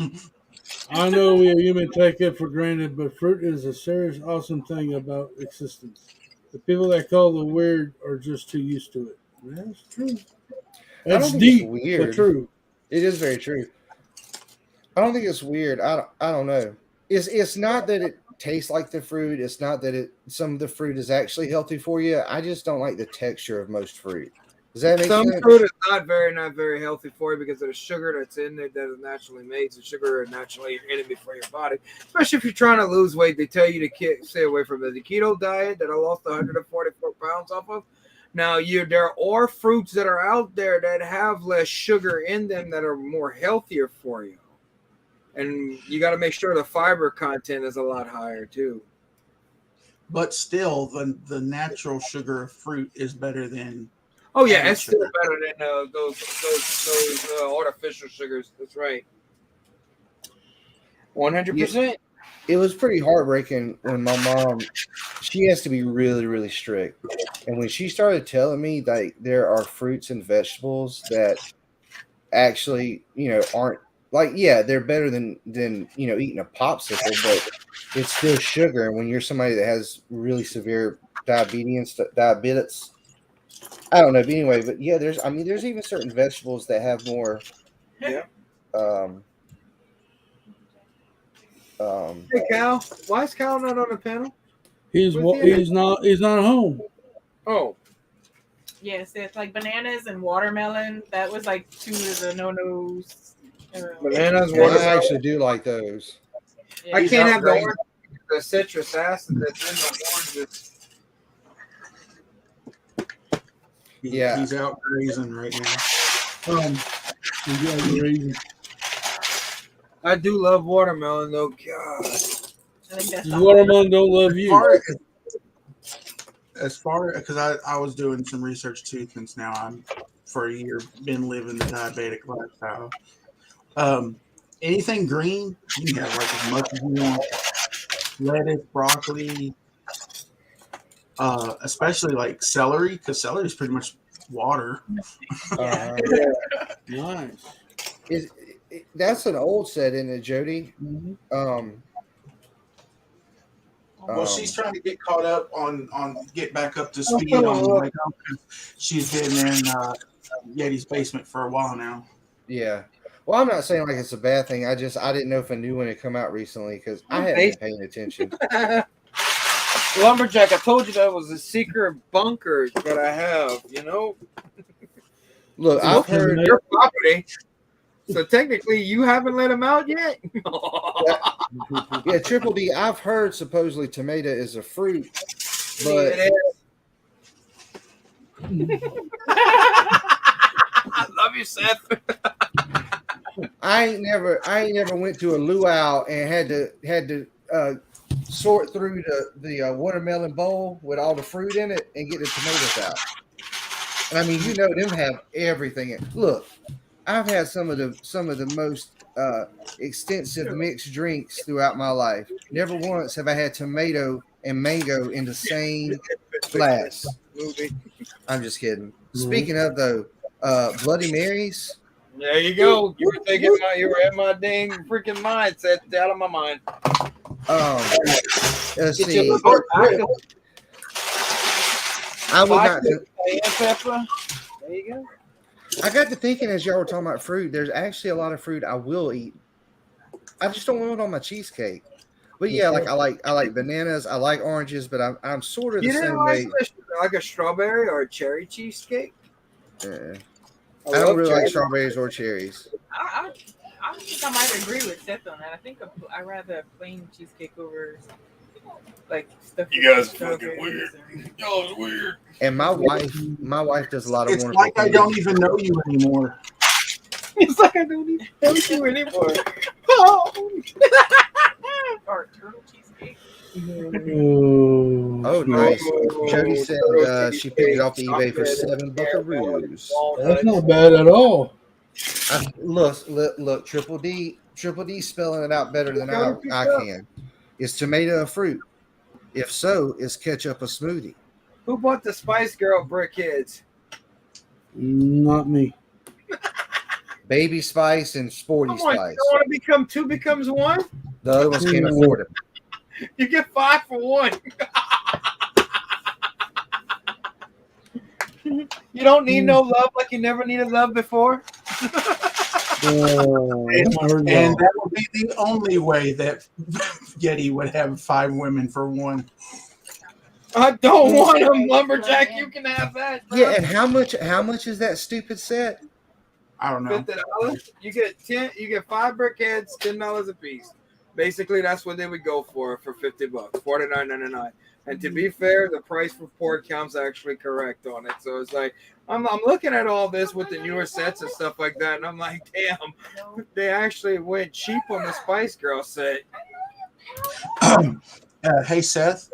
A: I know you may take it for granted, but fruit is a serious, awesome thing about existence. The people that call it weird are just too used to it. That's true.
B: I don't
A: That's
B: think
A: deep,
B: it's weird.
A: but true.
B: It is very true. I don't think it's weird. I don't know. It's not that it tastes like the fruit. It's not that some of the fruit is actually healthy for you. I just don't like the texture of most fruit. Does that make
D: Some
B: sense?
D: fruit is not very healthy for you because of the sugar that's in there that is naturally made. So sugar is naturally an enemy for your body, especially if you're trying to lose weight. They tell you to stay away from the keto diet that I lost 144 pounds off of. Now, there are fruits that are out there that have less sugar in them that are more healthier for you. And you got to make sure the fiber content is a lot higher too.
C: But still, the natural sugar of fruit is better than.
D: Oh yeah,
C: added
D: it's still
C: sugar.
D: better than those artificial sugars. That's right. 100%.
B: It was pretty heartbreaking when my mom, she has to be really, really strict. And when she started telling me that there are fruits and vegetables that actually, aren't like, yeah, they're better than eating a popsicle, but it's still sugar. And when you're somebody that has really severe diabetes, I don't know. But anyway, but yeah, there's even certain vegetables that have more,
D: Yeah. Hey Cal, why is Cal not on the panel?
A: He's not home.
D: Oh,
H: Yes, it's like bananas and watermelon. That was like two of the no-nos.
D: bananas,
B: I
D: watermelon.
B: actually do like those.
H: Yeah,
D: I
C: He's
D: can't have the
C: outrageous.
D: orange, the citrus acid that's in the oranges.
B: Yeah.
C: He's out grazing right now.
A: Congratulations.
D: I do love watermelon though. God.
H: I think that's
A: Watermelon don't love you.
C: as far because I was doing some research too, since now I'm for a year been living the diabetic lifestyle. Anything green, you can have like as much as you want. Lettuce, broccoli, especially like celery, because celery is pretty much water.
B: Uh,
A: Nice.
B: that's an old set, isn't it, Jody?
A: Mhm.
C: Well, she's trying to get caught up on get back up to speed on Lego, 'cause she's been in Yeti's basement for a while now.
B: Yeah. Well, I'm not saying like it's a bad thing. I didn't know if a new one had come out recently because I haven't been paying attention.
D: Lumberjack, I told you that was a secret bunker that I have, you know?
B: Look, I've heard.
D: Your property. So technically, you haven't let him out yet?
B: Yeah, Triple D. I've heard supposedly tomato is a fruit, but
D: It is. I love you, Seth.
B: I ain't never went to a luau and had to sort through the watermelon bowl with all the fruit in it and get the tomatoes out. And I mean, you know, them have everything. Look, I've had some of the most extensive mixed drinks throughout my life. Never once have I had tomato and mango in the same glass. I'm just kidding. Speaking of though, Bloody Marys.
D: There you go. You were thinking about you were in my dang freaking mindset. It's out of my mind.
B: Let's
D: Get
B: see.
D: your
B: I would not.
D: pepper. There you go.
B: I got to thinking as y'all were talking about fruit. There's actually a lot of fruit I will eat. I just don't want it on my cheesecake. But yeah, like I like bananas. I like oranges, but I'm sort of the
D: You
B: same
D: didn't
B: way.
D: like a strawberry or a cherry cheesecake?
B: I don't really like strawberries or cherries.
H: I think I might agree with Seth on that. I think I rather a plain cheesecake over like stuff.
I: You guys are fucking weird. Y'all are weird.
B: And my wife does a lot of
C: It's
B: wonderful
C: like I
B: things.
C: don't even know you anymore.
D: It's like I don't even know you anymore.
H: Or turtle cheesecake.
B: Oh, nice. Jody said she picked it off the eBay for $7 buckaroos.
A: That's not bad at all.
B: Look, Triple D spelling it out better than I can. Is tomato a fruit? If so, is ketchup a smoothie?
D: Who bought the Spice Girl brickheads?
A: Not me.
B: Baby Spice and Sporty
D: Come on,
B: Spice.
D: you don't want to become two becomes one?
B: The other ones can't afford it.
D: You get 5 for 1. You don't need no love like you never needed love before.
C: And that would be the only way that Yeti would have 5 women for 1.
D: I don't want them, Lumberjack. You can have that. Bro.
B: Yeah, and how much is that stupid set?
C: I don't know.
D: $50. You get 10. You get 5 brickheads, $10 a piece. Basically, that's what they would go for $50, $49.99. And to be fair, the price for port count's actually correct on it. So it's like I'm looking at all this with the newer sets and stuff like that, and I'm like, damn, they actually went cheap on the Spice Girl set.
C: Hey Seth,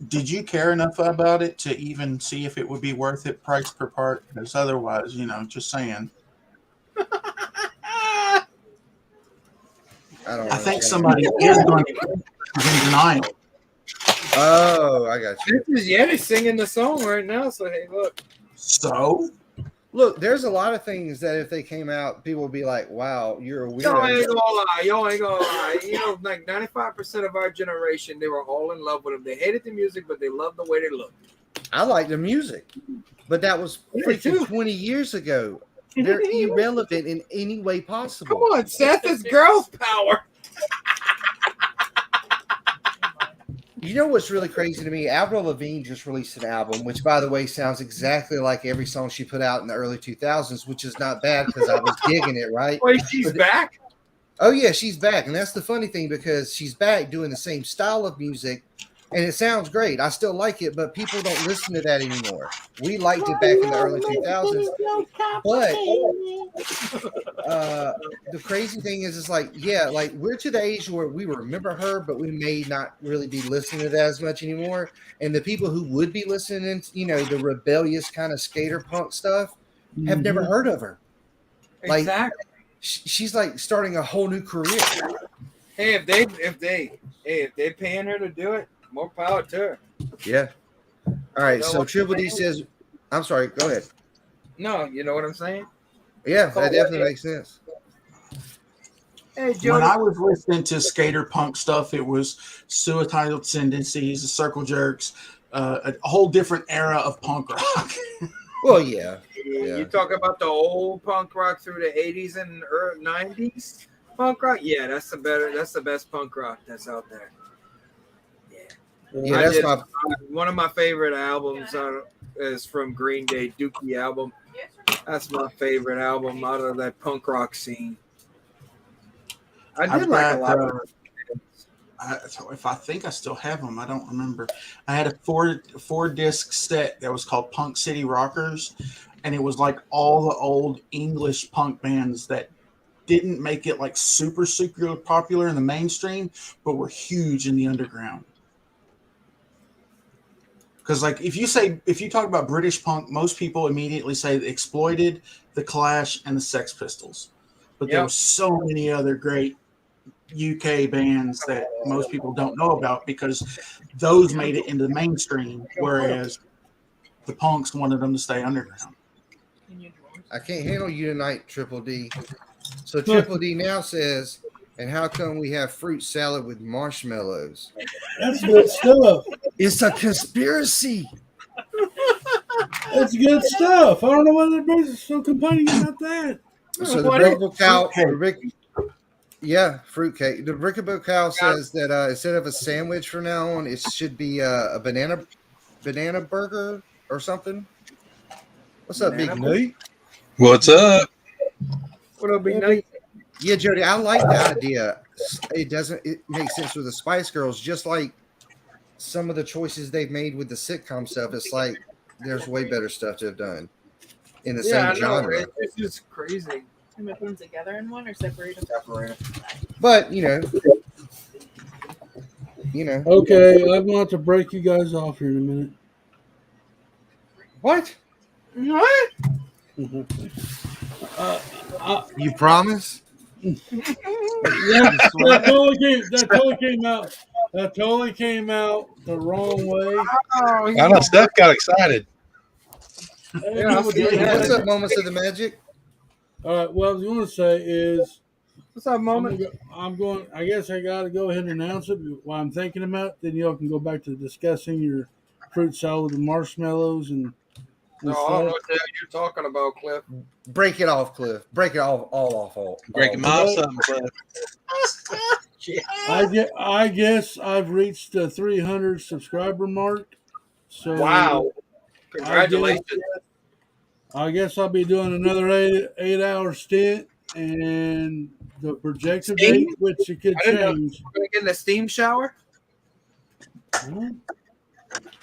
C: did you care enough about it to even see if it would be worth it price per part? Because otherwise, just saying. I think somebody is going to be in denial.
B: Oh, I got you.
D: This is Yeti singing the song right now. So hey, look.
C: So
B: Look, there's a lot of things that if they came out, people would be like, "Wow, you're a
D: Y'all
B: weirdo."
D: ain't gonna lie. Y'all ain't gonna lie. Like 95% of our generation, they were all in love with them. They hated the music, but they loved the way they looked.
B: I like the music, but that was freaking 20 years ago. They're irrelevant in any way possible.
D: Come on, Seth, it's girls' power.
B: You know what's really crazy to me? Avril Lavigne just released an album, which, by the way, sounds exactly like every song she put out in the early 2000s, which is not bad because I was digging it, right?
D: Wait, she's back?
B: Oh, yeah, she's back. And that's the funny thing because she's back doing the same style of music, and it sounds great. I still like it, but people don't listen to that anymore. We liked it back in the early 2000s, but the crazy thing is, it's like, yeah, like we're to the age where we remember her, but we may not really be listening to that as much anymore. And the people who would be listening, you know, the rebellious kind of skater punk stuff, have never heard of her. Like,
D: Exactly.
B: she's like starting a whole new career.
D: Hey, if they paying her to do it, more power to her.
B: Yeah. All right.
D: You know
B: So
D: what
B: Triple
D: I'm
B: D
D: saying?
B: says, I'm sorry. Go ahead.
D: No, you know what I'm saying?
B: Yeah, that
D: Cool.
B: definitely makes sense.
D: Hey, Joe.
C: When I was listening to skater punk stuff, it was Suicidal Tendencies, the Circle Jerks, a whole different era of punk rock.
B: Well, yeah. Yeah.
D: You talk about the old punk rock through the 80s and early 90s punk rock? Yeah, that's the best punk rock that's out there.
B: Yeah, that's my
D: One of my favorite albums is from Green Day, Dookie album. That's my favorite album out of that punk rock scene. I did
C: I've
D: like a
C: got,
D: lot of
C: if I think I still have them, I don't remember. I had a four disc set that was called Punk City Rockers, and it was like all the old English punk bands that didn't make it like super popular in the mainstream, but were huge in the underground. Because like if you talk about British punk, most people immediately say the Exploited, the Clash, and the Sex Pistols. But there were so many other great UK bands that most people don't know about because those made it into the mainstream, whereas the punks wanted them to stay underground.
B: I can't handle you tonight, Triple D. So Triple D now says, and how come we have fruit salad with marshmallows?
A: That's good stuff.
B: It's a conspiracy.
A: That's good stuff. I don't know why everybody's so complaining about that.
B: So the Brickable Cow, fruitcake. The Brickable Cow says that instead of a sandwich from now on, it should be a banana burger or something. What's up, Big Nate?
I: What's up?
D: What'll be nice?
B: Yeah, Jody, I like the idea. It makes sense with the Spice Girls, just like some of the choices they've made with the sitcom stuff. It's like there's way better stuff to have done in the same genre.
D: It's just crazy.
H: Can we put them together in one or separate them?
B: But you know.
A: Okay, I'm going to have to break you guys off here in a minute.
B: What?
D: What?
B: You promise?
A: That totally came out the wrong way.
I: I know Steph got excited.
B: What's up, Moments of the Magic?
A: All right. What I was going to say is,
D: what's up, Moment?
A: I guess I got to go ahead and announce it while I'm thinking about it. Then y'all can go back to discussing your fruit salad and marshmallows and.
D: No, I don't know what the hell you're talking about, Cliff.
B: Break it off, Cliff. Break it all off.
I: Break him off something, Cliff.
A: I guess I've reached the 300 subscriber mark. So
D: wow! Congratulations.
A: I guess I'll be doing another 8-hour stint, and the projected date, which it could change.
D: We're gonna get in the steam shower.
A: Huh?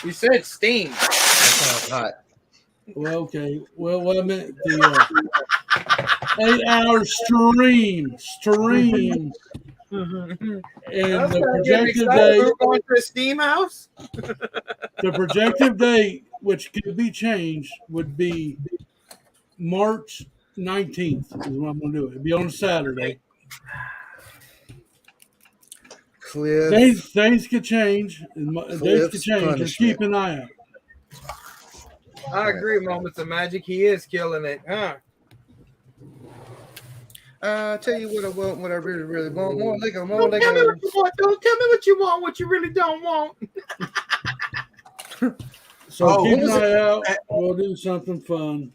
D: You said steam.
B: That sounds hot.
A: Well, okay. Well, what I meant the 8-hour stream, and the projected date.
D: We're going to a steam house.
A: The projected date, which could be changed, would be March 19th. Is what I'm going to do. It'd be on a Saturday.
B: Cliff.
A: Things could change. Dates could change. Just keep an eye out.
D: I agree, Moments of Magic. He is killing it, huh?
B: Tell you what I want, what I really, really want. More liquor, more
D: Don't tell me
B: liquor.
D: what you want. Don't tell me what you want, what you really don't want.
A: So keep an eye out. We'll do something fun.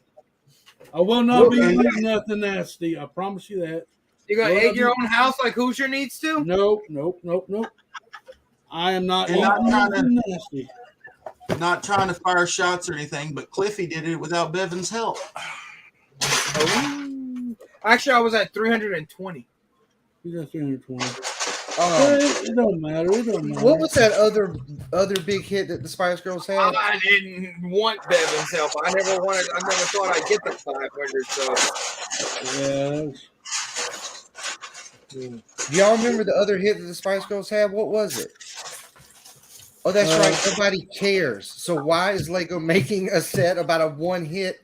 A: I will not be eating nothing nasty. I promise you that.
D: You gonna egg your own house like Hoosier needs to?
A: Nope. I am not eating nothing nasty.
C: Not trying to fire shots or anything, but Cliffy did it without Bevan's help.
D: Oh. Actually, I was at 320.
A: You got 320. It don't matter. It don't matter.
B: What was that other big hit that the Spice Girls had?
D: I didn't want Bevan's help. I never thought I'd get the 500. So
A: Yeah.
B: Do y'all remember the other hit that the Spice Girls had? What was it? Oh, that's right. Nobody cares. So why is Lego making a set about a one hit?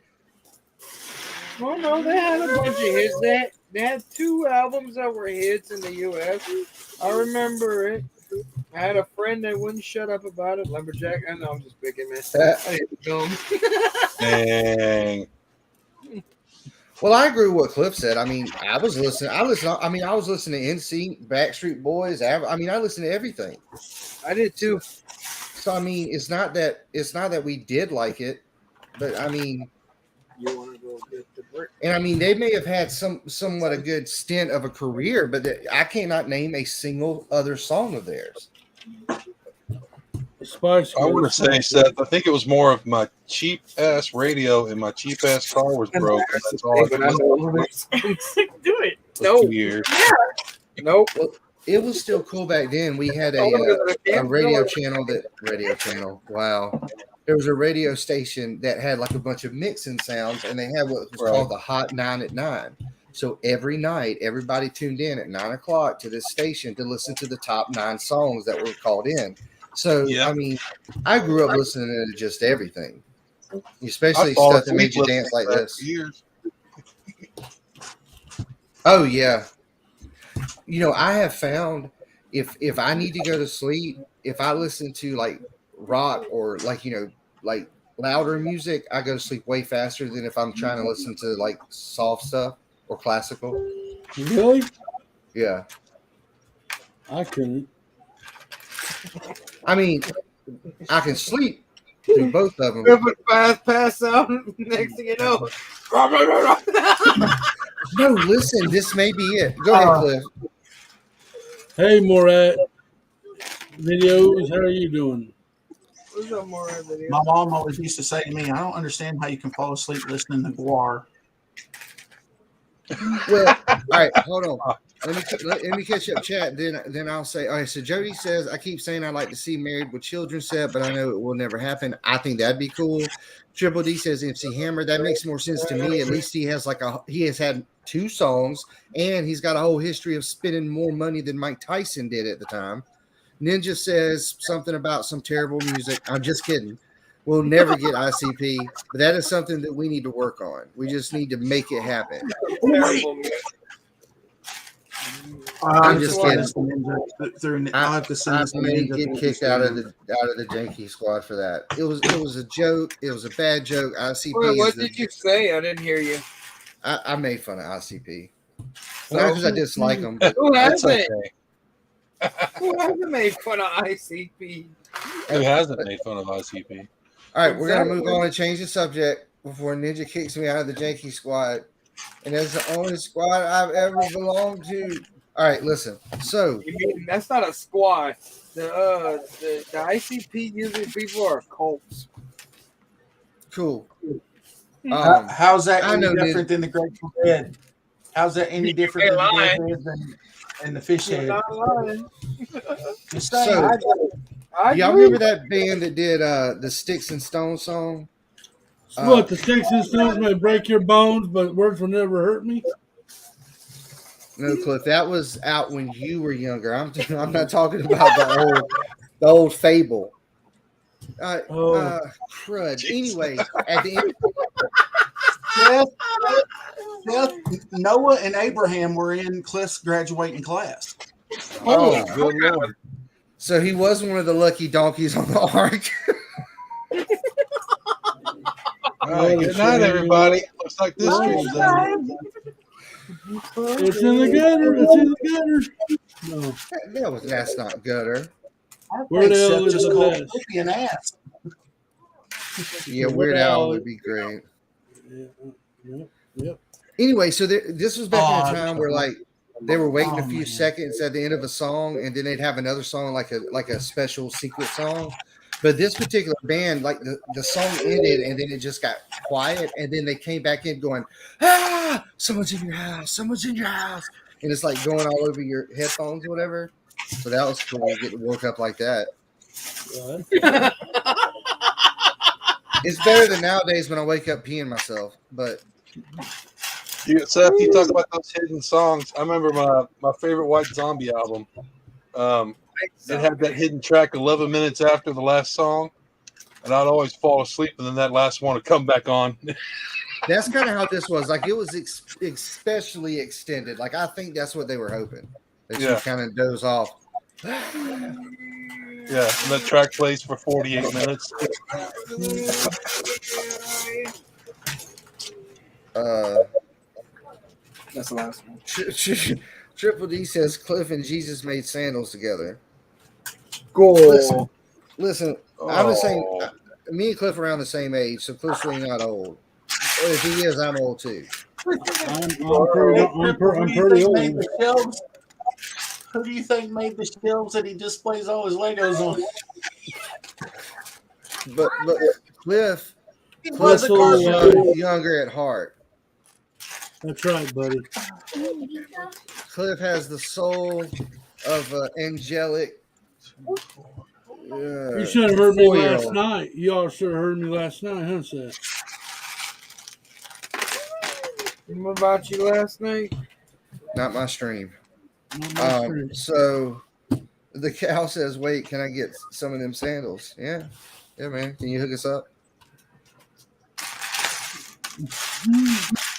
D: well, no, they had a bunch of hits. They had 2 albums that were hits in the U.S. I remember it. I had a friend that wouldn't shut up about it. Lumberjack. I know I'm just picking, man. I didn't know him.
I: Dang.
B: Well, I agree with what Cliff said. I mean, I was listening to NSYNC, Backstreet Boys. I listened to everything.
D: I did too.
B: So I mean, it's not that we did like it, but I mean,
D: You want to go get the brick?
B: and I mean, they may have had somewhat a good stint of a career, but I cannot name a single other song of theirs.
A: Spice
I: I want to
A: Girls.
I: say, Seth, I think it was more of my cheap ass radio and my cheap ass car was broke. That's all I
D: But
I: could
D: I
I: listen
D: know
I: to
H: Do it.
I: for
D: No.
I: 2 years.
D: Nope.
B: It was still cool back then. We had a radio channel. Wow. There was a radio station that had like a bunch of mixing sounds, and they had what was called the Hot 9 at 9. So every night, everybody tuned in at 9 o'clock to this station to listen to the top 9 songs that were called in. So,
I: Yeah.
B: I mean, I grew up listening to just everything, especially
I: I fall
B: stuff that made you
I: asleep
B: dance like
I: listening to that
B: this.
I: for years.
B: Oh, yeah. You know, I have found if I need to go to sleep, if I listen to like rock or like louder music, I go to sleep way faster than if I'm trying to listen to like soft stuff or classical.
A: Really?
B: Yeah.
A: I couldn't.
B: I mean, I can sleep through both of them.
D: Fast pass out. Next thing you know.
B: No, listen, this may be it. Go ahead, Cliff.
A: Hey, Morat. Videos, how are you doing?
D: What's up, more video?
C: My mom always used to say to me, I don't understand how you can fall asleep listening to Guar.
B: Well, all right, hold on. Let me catch up, chat. Then I'll say. All right. So Jody says, I keep saying I'd like to see Married with Children set, but I know it will never happen. I think that'd be cool. Triple D says MC Hammer. That makes more sense to me. At least he has had 2 songs, and he's got a whole history of spending more money than Mike Tyson did at the time. Ninja says something about some terrible music. I'm just kidding. We'll never get ICP, but that is something that we need to work on. We just need to make it happen.
D: Terrible.
B: I'm just kidding.
C: I'll have to send
B: I
C: this to
B: may
C: Ninja.
B: get kicked out of the Janky squad for that. It was a joke. It was a bad joke. ICP.
D: Wait, what did you say? I didn't hear you.
B: I made fun of ICP. Not because I dislike them. But
D: Who
I: That's
D: hasn't?
I: okay.
D: Who hasn't made fun of ICP?
I: Who hasn't made fun of ICP?
B: all right, we're gonna move on and change the subject before Ninja kicks me out of the Janky squad. And that's the only squad I've ever belonged to. All right, listen. So
D: You mean that's not a squad? The ICP usually people are cults.
B: cool.
C: How's that
B: I
C: any
B: know,
C: different than the Grateful Dead? How's that any different than the Deadheads and the Fish
D: You're
C: Head?
D: not lying.
C: Just saying.
B: So y'all remember that band that did the Sticks and Stones song?
A: What, the sticks and stones may break your bones, but words will never hurt me?
B: No, Cliff, that was out when you were younger. I'm not talking about the old Fable. Crud. Anyway, at the end,
C: Seth, Noah and Abraham were in Cliff's graduating class.
B: oh,
I: Good Lord.
B: so he was one of the lucky donkeys on the ark.
I: All right, good night, everybody. Looks like this stream's done.
A: It's in the gutter. It's in the gutter. No.
B: That's not gutter.
A: Where the
C: Seth
A: hell is
C: just
A: the
C: called
A: best?
C: Cliffy an ass.
B: Yeah, Weird Al would be great.
A: Yep.
B: Anyway, so this was back in a time where like they were waiting a
C: Oh,
B: few
C: man.
B: seconds at the end of a song, and then they'd have another song like a special secret song. But this particular band, like the song ended, and then it just got quiet, and then they came back in going, "Ah, someone's in your house, someone's in your house," and it's like going all over your headphones or whatever. So that was cool. Get to work up like that.
A: Right.
B: It's better than nowadays when I wake up peeing myself. But
I: Seth, you talk about those hidden songs. I remember my favorite White Zombie album. It had that hidden track 11 minutes after the last song, and I'd always fall asleep, and then that last one would come back on.
B: that's kind of how this was. Like it was especially extended. Like I think that's what they were hoping. That you
I: Yeah.
B: kind of doze off.
I: Yeah, and that track plays for 48 minutes.
D: That's the last one.
B: Triple D says Cliff and Jesus made sandals together.
D: Cool.
B: Listen, I'm the same. Me and Cliff are around the same age, so Cliff's really not old. Or if he is, I'm old too.
A: I'm
C: Who
A: pretty
C: do you think made
A: old.
C: the shelves? Who do you think made the shelves that he displays all his Legos on?
B: But Cliff's
C: was a
A: carpenter.
B: younger at heart.
A: That's right, buddy.
B: Cliff has the soul of angelic.
A: You should have heard me
B: 4-year-old.
A: last night. You all should have heard me last night, huh, Seth?
D: What about you last night?
B: Not my stream.
A: Not my stream.
B: So the cow says, "Wait, can I get some of them sandals?" Yeah, man. Can you hook us up?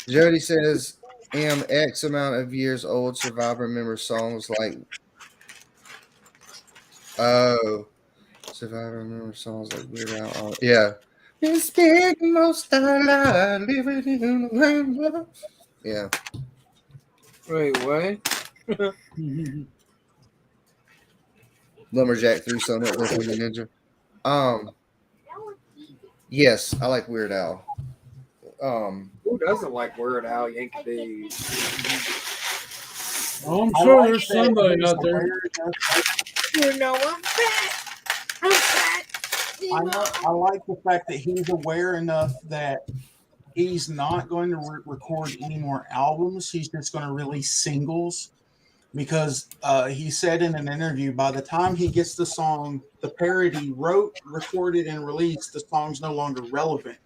B: Jody says, "Am X amount of years old. Survivor remembers songs like, Survivor remembers songs like Weird Al. Yeah, been spending most of our life living in the land of." Yeah.
D: Wait, what?
B: Lumberjack threw some at this one, Ninja. Yes, I like Weird Al.
D: Who doesn't like Weird Al Yankovic?
A: Oh, I'm sure there's somebody out there.
D: You know I'm fat. I'm fat.
C: I like the fact that he's aware enough that he's not going to record any more albums. He's just going to release singles because he said in an interview, by the time he gets the song, the parody wrote, recorded, and released, the song's no longer relevant.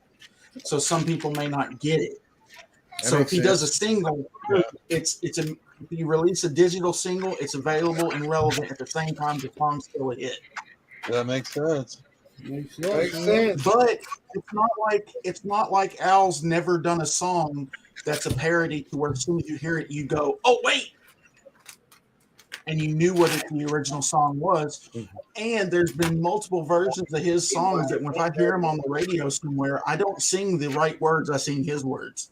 C: So some people may not get it. So if he does a single, if you release a digital single, it's available and relevant at the same time the song's still a hit.
I: That makes sense.
A: Makes
D: sense.
C: But it's not like Al's never done a song that's a parody to where as soon as you hear it, you go, "Oh wait," and you knew what the original song was. And there's been multiple versions of his songs that when I hear him on the radio somewhere, I don't sing the right words. I sing his words.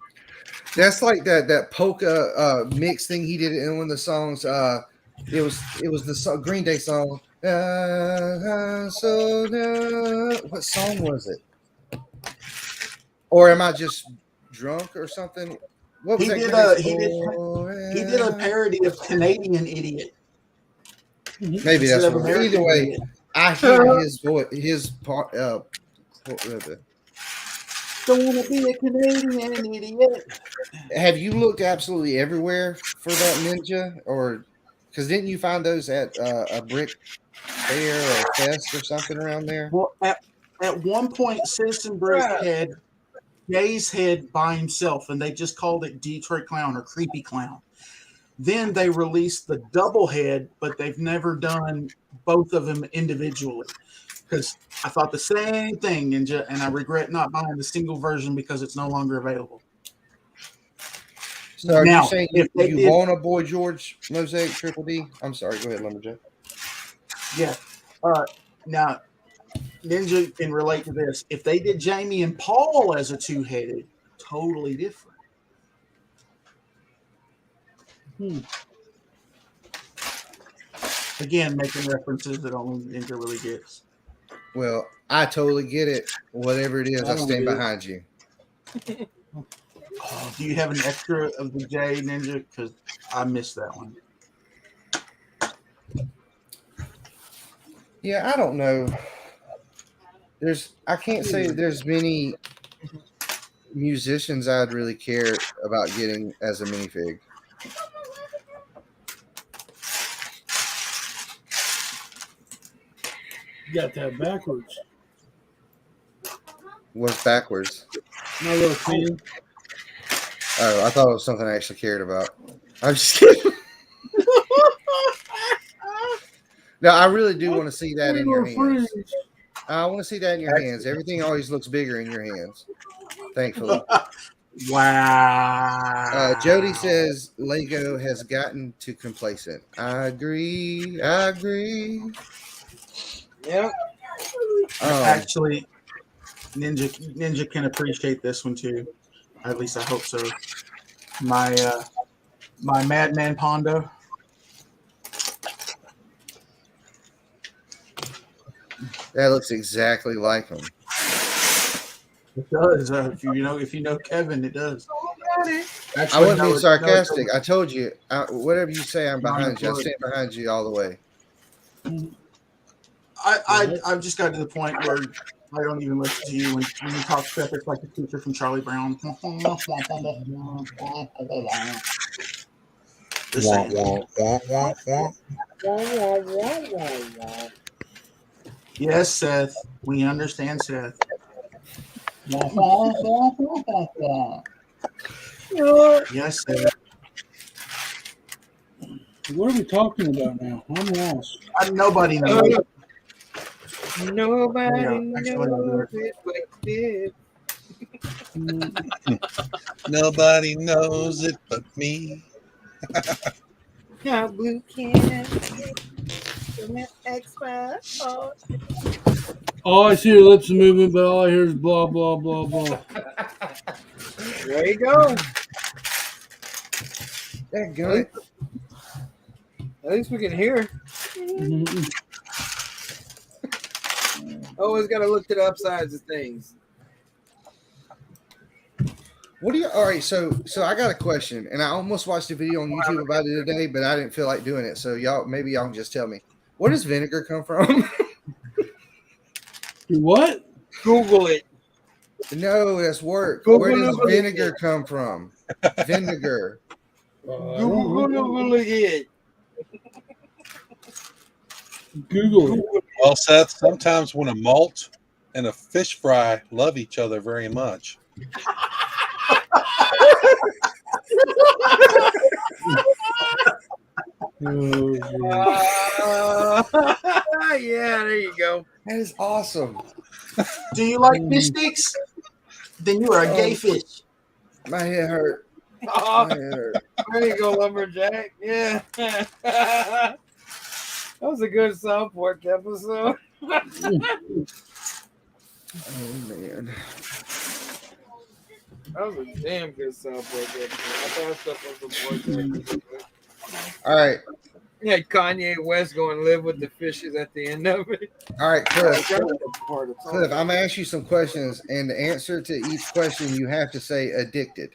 B: That's like that polka mix thing he did in one of the songs. It was the Green Day song. What song was it? Or am I just drunk or something? What was
C: He
B: that?
C: did a parody of Canadian Idiot.
B: Maybe that's
C: instead of
B: what.
C: American
B: Either way,
C: Idiot.
B: I hear his voice, his part.
C: Don't want to be a Canadian idiot.
B: Have you looked absolutely everywhere for that Ninja, or because didn't you find those at a brick fair or fest or something around there?
C: Well, at one point, Citizen Break had Jay's head by himself, and they just called it Detroit Clown or Creepy Clown. Then they released the double head, but they've never done both of them individually. Because I thought the same thing, Ninja, and I regret not buying the single version because it's no longer available.
B: So are
C: Now,
B: you saying
C: if they
B: you
C: did-
B: want a Boy George Mosaic Triple D? I'm sorry, go ahead, Lumberjack.
C: Yeah. Now, Ninja can relate to this. If they did Jamie and Paul as a two-headed, totally different. Again, making references that only Ninja really gets.
B: Well, I totally get it. Whatever it is, I
C: don't
B: stand
C: get it.
B: behind you.
C: Do you have an extra of the J, Ninja? Because I missed that one.
B: Yeah, I don't know. I can't say there's many musicians I'd really care about getting as a minifig.
A: You got that backwards.
B: What's backwards?
A: My little fan.
B: Oh, I thought it was something I actually cared about. I'm just kidding. No, I really do want to see that in your hands. I want to see that in your hands. Everything always looks bigger in your hands. Thankfully.
C: Wow.
B: Jody says Lego has gotten too complacent. I agree.
D: Yep.
C: Actually, Ninja can appreciate this one too. At least I hope so. My Madman Pondo.
B: That looks exactly like him.
C: It does. If you know Kevin, it does. Actually,
B: I wasn't
C: no,
B: being
C: it-
B: sarcastic.
C: no,
B: I told you. Whatever you say, I'm behind you. I
C: good.
B: stand behind you all the way.
C: I've just got to the point where I don't even listen to you when you talk stuff. It's like the teacher from Charlie Brown. Just saying. Yes, Seth. We understand, Seth. Yes, Seth.
A: What are we talking about now? I'm lost.
C: Nobody knows.
D: Nobody
C: Yeah, actually,
D: knows it like this.
I: Nobody knows it but me.
D: How blue can X-Files.
A: All I see are lips moving, but all I hear is blah, blah, blah, blah.
D: There you go.
B: That gun.
D: At least we can hear.
A: Mhm.
D: Always got to look to the upsides of things.
B: What do you? All right, so I got a question, and I almost watched a video on YouTube about it today, but I didn't feel like doing it. So maybe y'all can just tell me, where does vinegar come from?
A: What?
D: Google it.
B: No, that's work.
D: Google
B: Where does
D: it.
B: vinegar come from? Vinegar.
D: Google it.
A: Google it.
I: Well, Seth, sometimes when a malt and a fish fry love each other very much.
A: Oh,
D: Yeah, there you go.
B: That is awesome.
C: Do you like fish sticks? Then you are a gay fish.
B: My head hurt.
D: Oh,
B: My head hurt.
D: there you go, lumberjack. Yeah. That was a good South Park episode.
B: Oh man.
D: That was a damn good South Park episode. I thought stuff was important.
B: All right.
D: Yeah, Kanye West going to live with the fishes at the end of it.
B: All right, Cliff.
D: Cliff,
B: Cliff, I'm gonna ask you some questions, and the answer to each question you have to say addicted.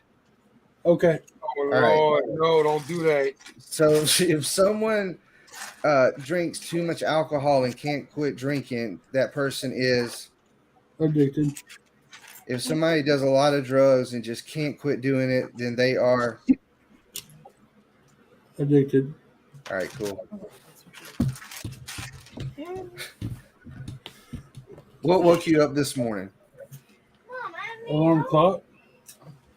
A: Okay.
D: Oh,
B: All right.
D: Lord, no, don't do that.
B: So if someone drinks too much alcohol and can't quit drinking, that person is.
A: Addicted.
B: If somebody does a lot of drugs and just can't quit doing it, then they are.
A: Addicted.
B: All right, cool. What woke you up this morning?
A: Alarm clock.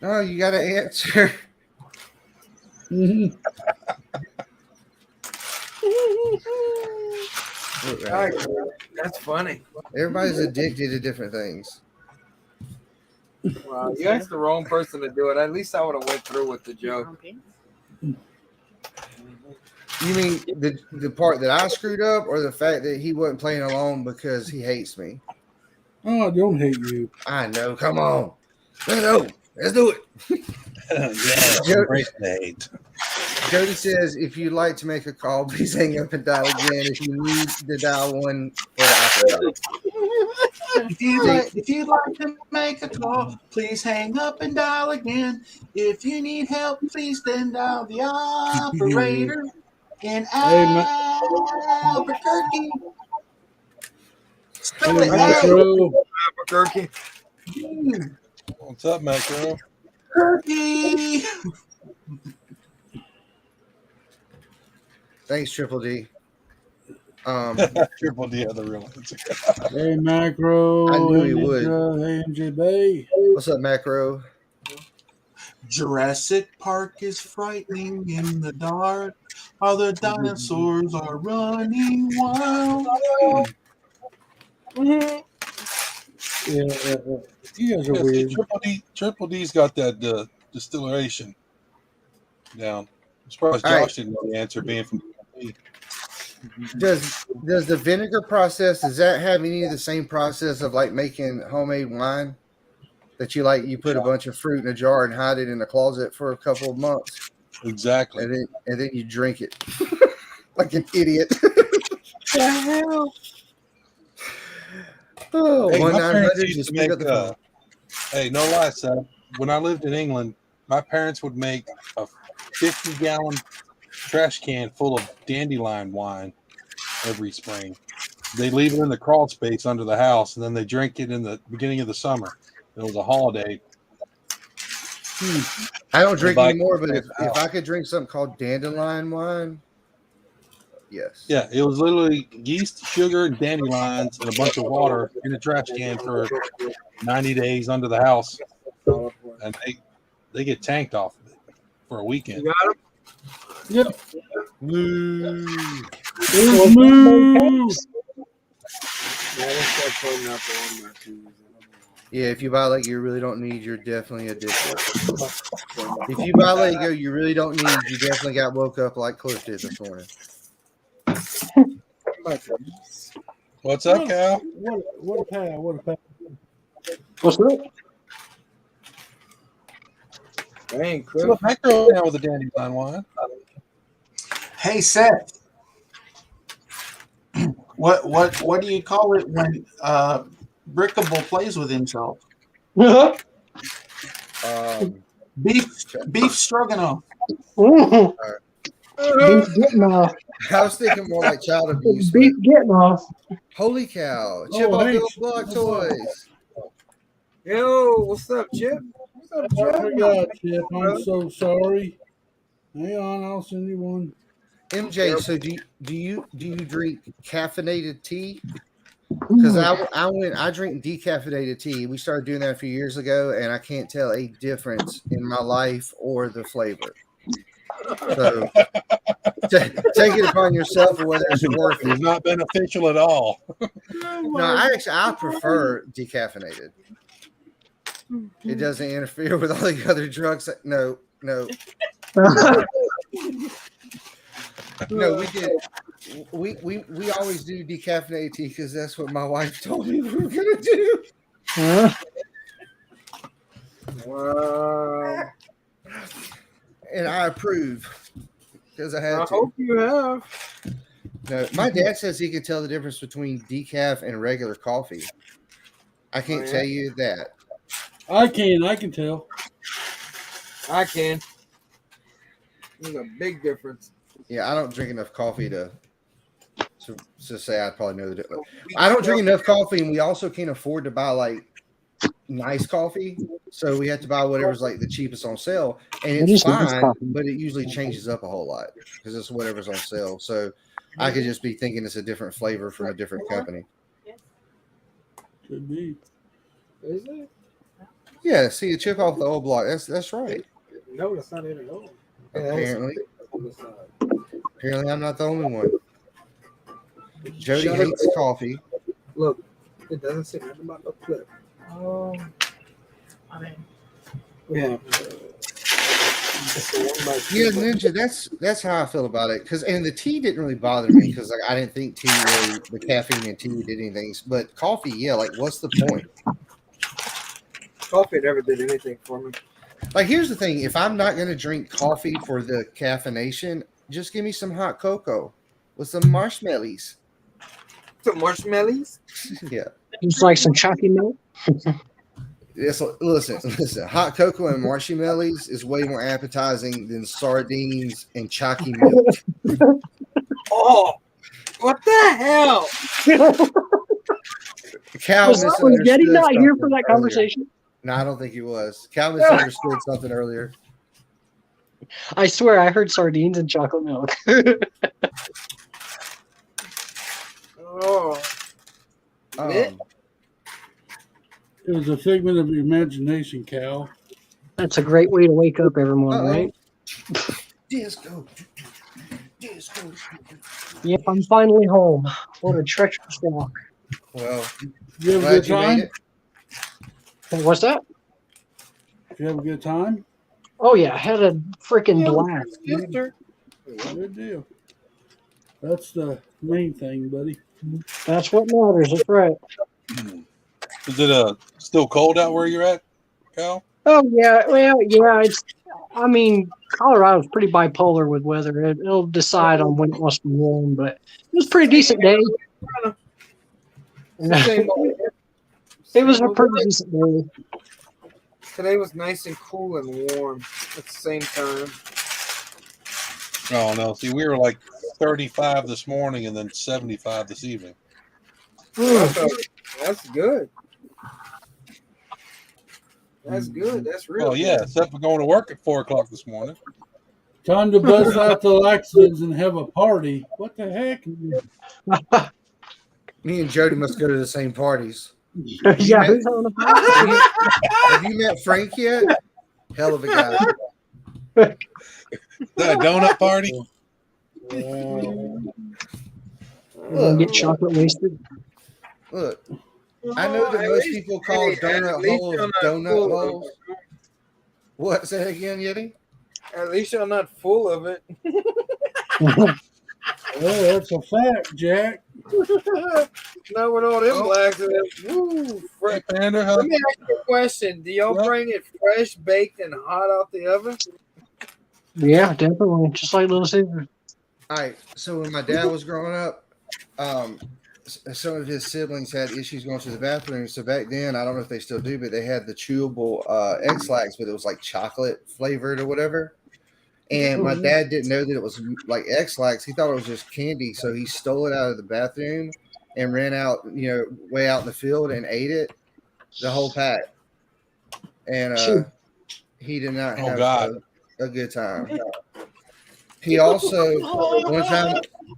B: No, you got to answer.
A: Mm-hmm.
D: That's funny.
B: Everybody's addicted to different things.
D: Wow, you asked the wrong person to do it. At least I would have went through with the joke.
B: You mean the part that I screwed up, or the fact that he wasn't playing along because he hates me?
A: Oh, I don't hate you.
B: I know. Come on. Let's do it.
I: Yeah, embrace the hate.
B: Jody says, if you'd like to make a call, please hang up and dial again. If you need to dial one for the operator.
C: If you'd like to make a call, please hang up and dial again. If you need help, please then dial the operator in Albuquerque. Spell it out.
A: Metro.
D: Albuquerque.
I: What's up, Metro?
C: Albuquerque.
B: Thanks, Triple D.
I: Triple D are the real ones.
A: Hey, Macro.
B: I knew
A: hey,
B: he would.
A: Ninja, hey, MJB.
B: What's up, Macro?
C: Jurassic Park is frightening in the dark. All the dinosaurs are running wild.
A: Yeah, you guys are
I: Yeah, see,
A: weird.
I: Triple D's got that distillation down. I'm surprised
B: All
I: Josh
B: right.
I: didn't know the answer, being from D.
B: Does the vinegar process, does that have any of the same process of like making homemade wine? That you put a bunch of fruit in a jar and hide it in the closet for a couple of months,
I: Exactly.
B: and then you drink it like an idiot.
H: The hell?
B: Oh,
I: Hey, my
B: 1-900,
I: parents used
B: just
I: to
B: pick
I: make.
B: up the phone.
I: Hey, no lie, Seth. When I lived in England, my parents would make a 50-gallon trash can full of dandelion wine every spring. They leave it in the crawl space under the house, and then they drink it in the beginning of the summer. It was a holiday.
B: I don't drink
I: Like-
B: anymore, but if I could drink something called dandelion wine, yes.
I: Yeah, it was literally yeast, sugar, and dandelions, and a bunch of water in a trash can for 90 days under the house, and they get tanked off of it for a weekend.
D: You got him?
A: Yep.
B: Woo.
A: There's Moo.
B: Yeah, if you buy Lego you really don't need, you're definitely addicted. If you buy Lego you really don't need, you definitely got woke up like Cliff did this morning.
I: What's up, Cal?
A: What a pal. What a pal.
J: What's up?
D: Dang,
I: So
D: Chris.
I: Macro now with a dandelion wine.
C: Hey Seth, what do you call it when Brickable plays with himself? Beef stroganoff.
J: Beef getting off.
B: I was thinking more like child abuse.
J: Beef getting off.
B: Holy cow. Chip off
A: thanks.
B: those block toys.
D: Yo, what's up, Chip? What's up,
A: I
D: Chip?
A: forgot, Chip. I'm so sorry. Hang on, I'll send you one.
B: MJ, so do you drink caffeinated tea? Because I drink decaffeinated tea. We started doing that a few years ago, and I can't tell a difference in my life or the flavor. So take it upon yourself or whether it's worth
I: It's
B: it.
I: not beneficial at all.
B: No, I prefer decaffeinated. It doesn't interfere with all the other drugs. No. No, we did. We always do decaffeinated tea because that's what my wife told me we were gonna do.
D: Wow.
B: And I approve because I had
D: I
B: to.
D: hope you have.
B: No, my dad says he can tell the difference between decaf and regular coffee. I can't tell you that.
A: I can tell.
D: I can. There's a big difference.
B: Yeah, I don't drink enough coffee to say I'd probably know the difference. I don't drink enough coffee, and we also can't afford to buy like nice coffee, so we have to buy whatever's like the cheapest on sale, and
J: It
B: it's
J: is nice
B: fine,
J: coffee.
B: but it usually changes up a whole lot because it's whatever's on sale. So I could just be thinking it's a different flavor from a different company.
A: Could be.
D: Is it?
B: Yeah, see a chip off the old block. That's right.
D: No, that's not it at all.
B: Apparently,
D: On the side.
B: apparently I'm not the only one. Jody
D: Shut
B: hates
D: up.
B: coffee.
D: Look, it doesn't say nothing about the clip.
H: Oh, I mean,
D: Yeah.
B: Yeah, Ninja, that's how I feel about it. And the tea didn't really bother me because like I didn't think tea really, the caffeine in tea did anything. But coffee, yeah, like what's the point?
D: Coffee never did anything for me.
B: Like here's the thing: if I'm not gonna drink coffee for the caffeination, just give me some hot cocoa with some marshmallows.
D: Some marshmallows.
B: Yeah.
J: It's like some chalky milk.
B: Yes, listen. Hot cocoa and marshmallows is way more appetizing than sardines and chalky milk.
D: Oh, what the hell?
B: Cal
J: Was Getty
B: misunderstood
J: not here
B: something
J: for that
B: earlier.
J: conversation?
B: No, I don't think he was. Cal misunderstood something earlier.
J: I swear I heard sardines and chocolate milk.
A: was a figment of your imagination, Cal.
J: That's a great way to wake up every morning,
B: Uh-oh.
J: right?
B: Disco. Disco.
J: Yep, I'm finally home. What a treacherous walk.
B: Well,
A: You have a
B: glad
A: good
B: you made
A: time?
B: it.
J: Hey, what's that?
A: Did you have a good time?
J: Oh yeah, I had a freaking blast.
D: Sister.
A: Good deal. That's the main thing, buddy.
J: That's what matters. That's right.
I: Is it still cold out where you're at, Cal?
J: Oh yeah, well yeah. It's. I mean, Colorado's pretty bipolar with weather. It'll decide on when it wants to be warm, but it was a pretty decent day.
D: Same old-
J: It was a
D: same old
J: pretty
D: day.
J: decent day.
D: Today was nice and cool and warm at the same time.
I: Oh no. See, we were like 35 this morning and then 75 this evening.
D: That's good. That's good. That's real.
I: Oh yeah, except for going to work at 4 o'clock this morning.
A: Time to bust out the laxatives and have a party. What the heck?
B: Me and Jody must go to the same parties.
J: Yeah, who's on the phone?
B: Have you met Frank yet? Hell of a guy.
I: That donut party?
J: We'll get chocolate wasted.
B: Look, I know that most people call donut holes donut holes. What? Say that again, Yeti?
D: At least you're not full of it.
A: Well, that's a fact, Jack.
D: Not with all them blacks in it. Woo, fresh.
I: Panda, huh?
D: Let me ask you a question. Do y'all bring it fresh, baked, and hot out the oven?
J: Yeah, definitely. Just like Little Caesar.
B: All right. So when my dad was growing up, some of his siblings had issues going to the bathroom. So back then, I don't know if they still do, but they had the chewable X-Lax, but it was like chocolate flavored or whatever. And my dad didn't know that it was like X-Lax. He thought it was just candy. So he stole it out of the bathroom and ran out, way out in the field and ate it, the whole pack. And he did not have a good time. He also,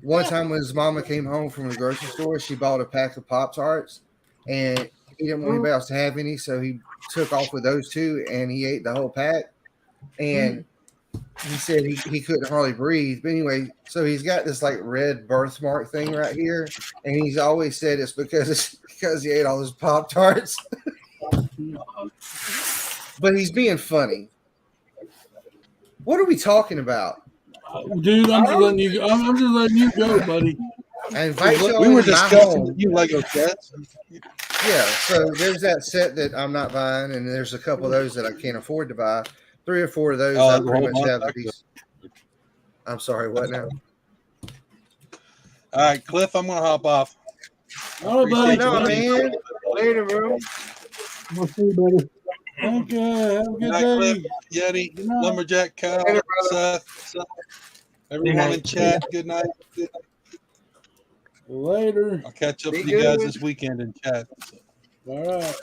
B: one time when his mama came home from the grocery store, she bought a pack of Pop-Tarts and he didn't want anybody else to have any. So he took off with those two and he ate the whole pack. And he said he couldn't hardly breathe. But anyway, so he's got this like red birthmark thing right here. And he's always said it's because he ate all those Pop-Tarts. But he's being funny. What are we talking about?
A: Dude, I'm just letting you go. I'm just letting you go, buddy.
B: I invite you all
I: We were
B: to my
I: discussing
B: home.
I: you Lego sets.
B: Yeah, so there's that set that I'm not buying, and there's a couple of those that I can't afford to buy. 3 or 4 of those
I: Oh,
B: I
I: the
B: pretty
I: whole
B: much have.
I: bunch.
B: I'm sorry, what now?
I: All right, Cliff, I'm gonna hop off.
A: All right, buddy.
B: No, man.
D: Later, bro.
J: We'll see you, buddy.
A: Okay, have a
I: Good
A: good
I: night,
A: day.
I: Cliff, Yeti,
A: Good night.
I: Lumberjack, Cal,
D: Later,
I: Seth, everyone in chat. Good night.
A: Later.
I: I'll catch up
D: Be
I: with you guys
D: good.
I: this weekend in chat.
A: All right.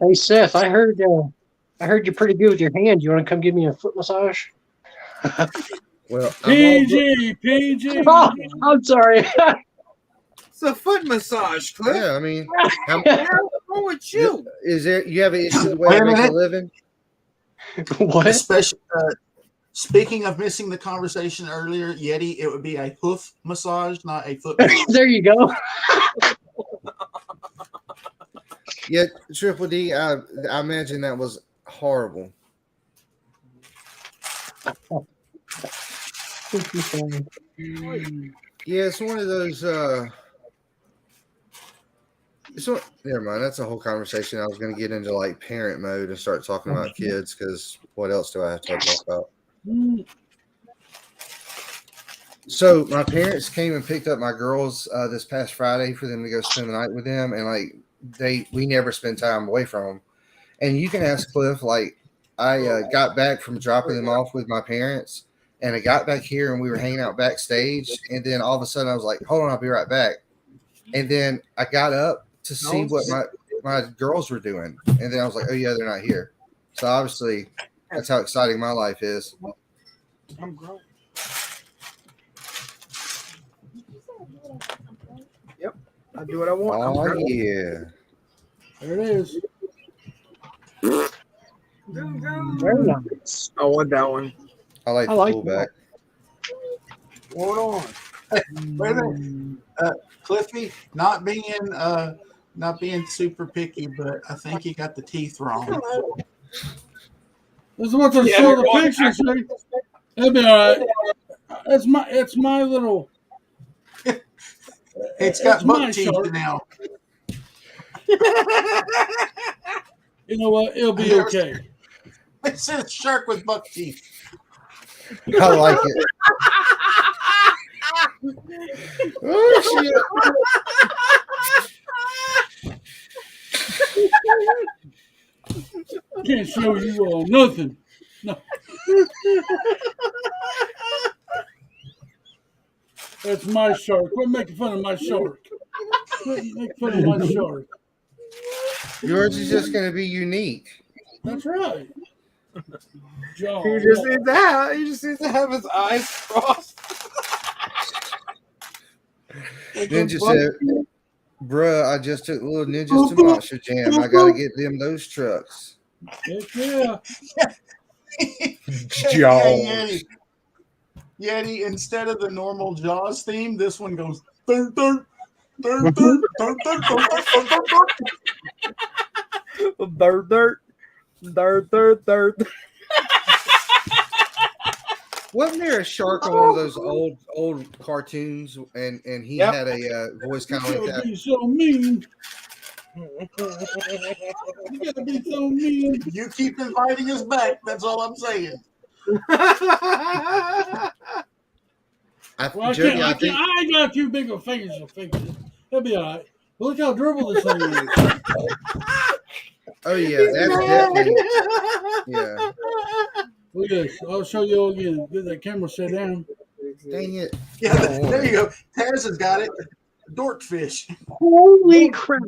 J: Hey Seth, I heard you're pretty good with your hand. You want to come give me a foot massage?
B: Well, I'm
A: PG.
J: Oh, I'm sorry.
D: It's a foot massage, Cliff.
B: yeah, I mean,
D: What's wrong with you?
B: is there? You have an issue with the way I make a living?
J: What?
C: Especially, speaking of missing the conversation earlier, Yeti, it would be a hoof massage, not a foot massage.
J: There you go.
B: Yeah, Triple D. I imagine that was horrible. Yeah, it's one of those. Never mind. That's a whole conversation. I was going to get into like parent mode and start talking about kids because what else do I have to talk about? So my parents came and picked up my girls this past Friday for them to go spend the night with them, and like we never spend time away from them. And you can ask Cliff. Like I got back from dropping them off with my parents, and I got back here and we were hanging out backstage, and then all of a sudden I was like, "Hold on, I'll be right back." And then I got up to see what my girls were doing, and then I was like, "Oh yeah, they're not here." So obviously, that's how exciting my life is.
D: I'm grown. Yep. I do what I want. I'm
B: Oh
D: grown.
B: yeah.
A: There it is.
J: Very nice.
D: I want that one.
B: I like
J: I
B: the
J: like
B: pullback.
D: Hold on.
C: Wait a minute. Cliffy, not being super picky, but I think he got the teeth wrong.
A: This is what they
D: Yeah,
A: show the
D: they're
A: pictures. See? That'd be all right. It's my little.
C: It's got
A: my
C: buck teeth
A: shark.
C: now.
A: You know what? It'll be
C: There's-
A: okay.
C: It says shark with buck teeth.
B: I like it. Oh, shit.
A: Can't show you all nothing. No. That's my shark. Quit making fun of my shark. Quit making fun of my shark.
B: Yours is just going to be unique.
A: That's right. Jaw.
D: He just needs to have his eyes crossed.
B: Ninja said, bruh, I just took little ninjas to Monster Jam. I got to get them those trucks.
A: Heck yeah.
B: Jaws.
C: Yeti, instead of the normal Jaws theme, this one goes third, third, third, third, third, third, third, third, third.
B: Wasn't there a shark on one of those old cartoons, and he
D: Yep.
B: had a voice kind of like
A: You
B: that?
A: be so mean. You gotta be so mean.
C: You keep inviting us back. That's all I'm saying.
A: Well,
B: Jody, I
A: I
B: think
A: ain't got too big of fingers to fix it. It'll be all right. Look how durable this thing is.
B: oh yeah, that's definitely yeah.
A: Look at this. I'll show you all again. Get that camera set down.
B: Dang it.
C: Yeah, there you go. Taz has got it. Dorkfish.
J: Holy crap!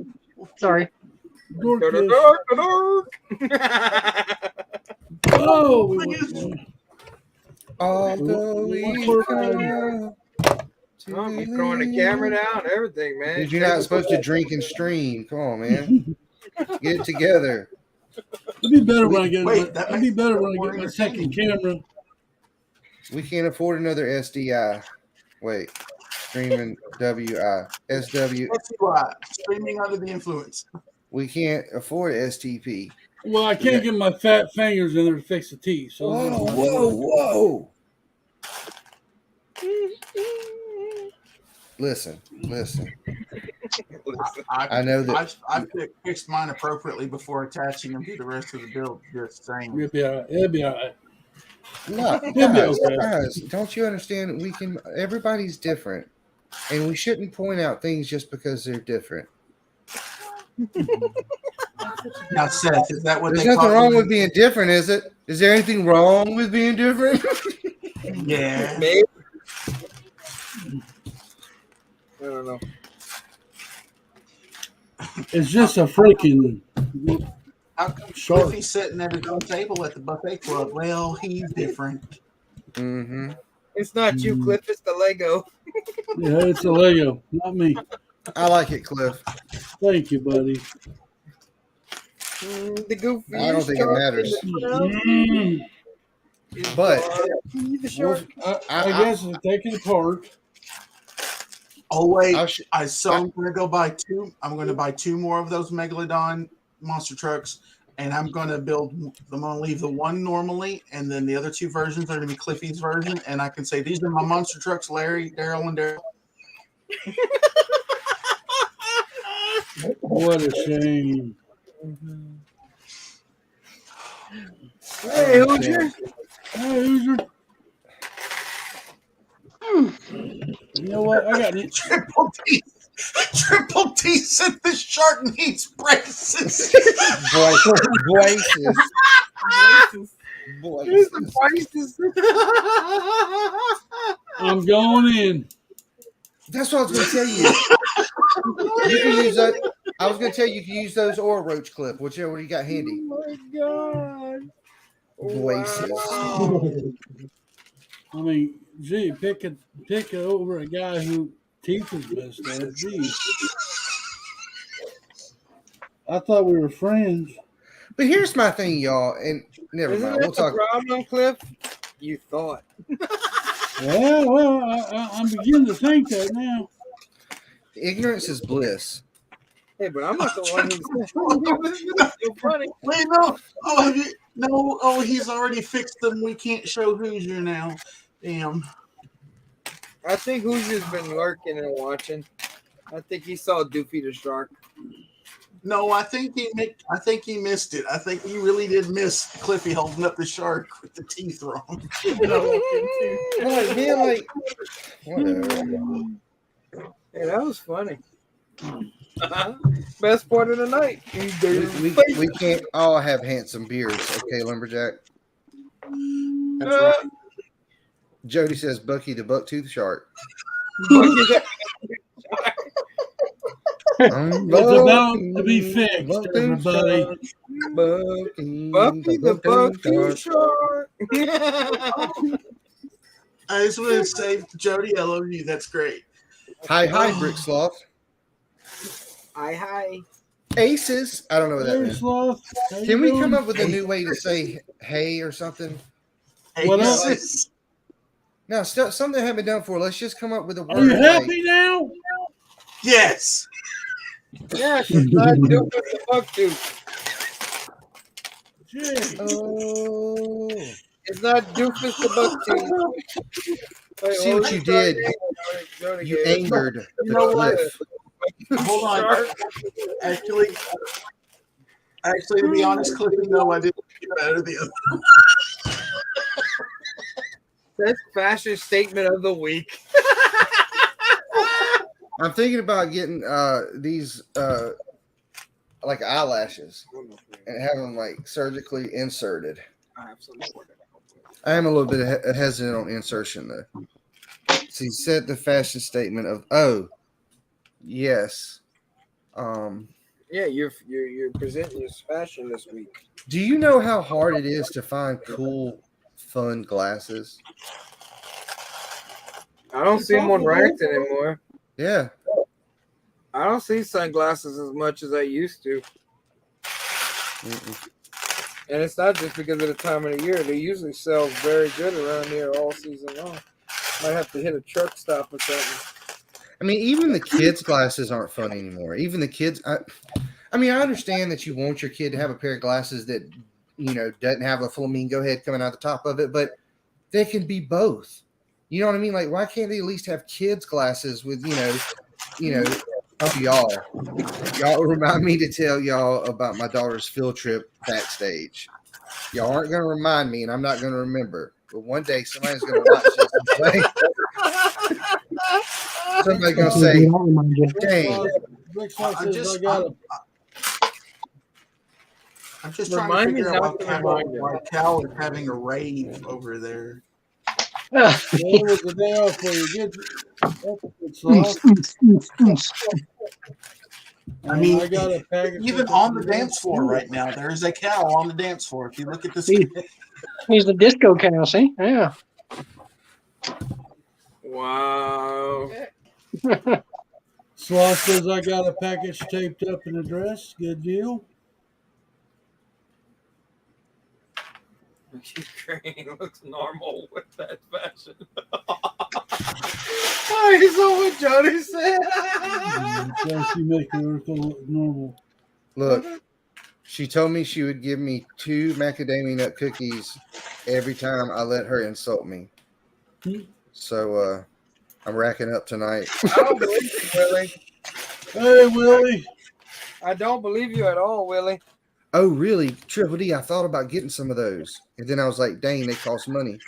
J: Sorry.
A: Dorkfish. Oh,
B: Although we come
D: Oh, he's throwing the camera down, everything, man.
B: Dude, you're not supposed to drink and stream. Come on, man. Get it together.
A: it'd be better when I get.
C: Wait,
A: It'd be better when I get my second camera.
B: We can't afford another SDI. Wait. Streaming WI. SW.
C: Let's see why. Streaming under the influence.
B: We can't afford STP.
A: Well, I can't get my fat fingers in there to fix the teeth. So
B: Whoa. Listen. I know that.
C: I fixed mine appropriately before attaching them to the rest of the build. Just saying.
A: It'll be all right. It'll be all right.
B: No, guys, don't you understand? Everybody's different, and we shouldn't point out things just because they're different.
C: Now, Seth, is that what
B: There's
C: they
B: nothing
C: call
B: wrong
C: you?
B: with being different, is it? Is there anything wrong with being different?
C: Yeah.
D: Maybe. I don't know.
A: It's just a freaking.
C: How come
A: Shark.
C: Cliffy's sitting at his own table at the buffet club? Well, he's different.
B: Mm-hmm.
D: It's not you, Cliff. It's the Lego.
A: Yeah, it's a Lego, not me.
B: I like it, Cliff.
A: Thank you, buddy.
D: The goofy.
B: I don't think it matters.
A: Mm.
B: But
D: the shark.
A: I guess I'll take it apart.
C: Oh wait,
B: I'm
C: I'm gonna go buy two. I'm gonna buy two more of those Megalodon monster trucks, and I'm gonna leave the one normally, and then the other two versions are gonna be Cliffy's version, and I can say these are my monster trucks, Larry, Daryl, and Daryl.
A: What a shame.
D: Hey, Hoosier.
A: Hey, Hoosier. You know what? I got it.
C: Triple T said the shark needs braces.
B: Voices.
A: I'm going in.
B: That's what I was going to tell you. You can use that. I was going to tell you can use those or a roach clip, whichever you got handy.
D: Oh my god.
B: Voices.
D: Wow.
A: I mean, gee, pick over a guy who teeth is messed up. Gee. I thought we were friends.
B: But here's my thing, y'all, and never
D: Isn't
B: mind.
D: that
B: We'll
D: the
B: talk.
D: problem, Cliff? You thought.
A: Yeah, well, I'm beginning to think that now.
B: Ignorance is bliss.
D: Hey, but I'm not the one who's so funny.
C: Wait, no. Oh, have you? No. Oh, he's already fixed them. We can't show Hoosier now. Damn.
D: I think Hoosier's been lurking and watching. I think he saw Doofy the Shark.
C: No, I think he missed it. I think he really did miss Cliffy holding up the shark with the teeth wrong.
B: Like, man, like, whatever.
D: Hey, that was funny. Best part of the night.
B: We can't all have handsome beards, okay, Lumberjack?
C: That's right.
B: Jody says Bucky the Bucktooth Shark.
A: It's about to be fixed, everybody.
D: Bucky the Bucktooth Shark.
C: I just want to say, Jody, I love you. That's great.
B: Hi, Brick Sloth.
D: Hi.
B: Aces. I don't know what that
A: Hey,
B: means.
A: Sloth. How you
B: Can we
A: doing?
B: come up with a new way to say hey or something?
C: Hey,
A: What
C: yes.
A: else?
B: No, something that haven't been done before. Let's just come up with a word.
A: Are you
B: like-
A: happy now?
C: Yes.
D: Yes, it's not Doofy the Bucktooth.
A: Gee.
B: Oh.
D: It's not Doofus the Bucktooth. Wait,
B: See what you did?
D: Jody
B: You
D: gave it.
B: angered the
C: know what?
B: cliff.
C: Hold on. Actually, to be honest, Cliffy, no, I didn't get out of the other.
D: That's fashion statement of the week.
B: I'm thinking about getting these like eyelashes and have them like surgically inserted. I am a little bit hesitant on insertion though. So he said the fashion statement of yes.
D: Yeah, you're presenting your fashion this week.
B: Do you know how hard it is to find cool, fun glasses?
D: I don't see them on racks anymore.
B: Yeah.
D: I don't see sunglasses as much as I used to.
B: Mm-mm.
D: And it's not just because of the time of the year. They usually sell very good around here all season long. Might have to hit a truck stop or something.
B: I mean, even the kids' glasses aren't fun anymore. Even the kids. I mean, I understand that you want your kid to have a pair of glasses that, doesn't have a flamingo head coming out the top of it, but they can be both. You know what I mean? Like, why can't they at least have kids' glasses with, y'all remind me to tell y'all about my daughter's field trip backstage. Y'all aren't going to remind me, and I'm not going to remember. But one day, somebody's going to watch this and say, somebody's going to say, dang.
A: Rick Sloth says, I got it.
C: I'm just trying
D: Remind
C: to
D: me
C: figure out
D: not to remind you.
C: why Cal is having a rave over there.
A: Well, it was the day off for you. Good Sloth.
C: I mean,
A: I got a package
C: even on the dance floor right now, there is a cow on the dance floor. If you look at this,
J: He's the disco cow, see? Yeah.
D: Wow.
A: Sloth says, I got a package taped up and addressed. Good deal.
D: Ukraine looks normal with that fashion. I saw what Jody said.
A: Don't you make her look normal.
B: Look, she told me she would give me 2 macadamia nut cookies every time I let her insult me. So I'm racking up tonight.
D: I don't believe you, Willie.
A: Hey, Willie.
D: I don't believe you at all, Willie.
B: Oh, really? Triple D, I thought about getting some of those. And then I was like, dang, they cost money.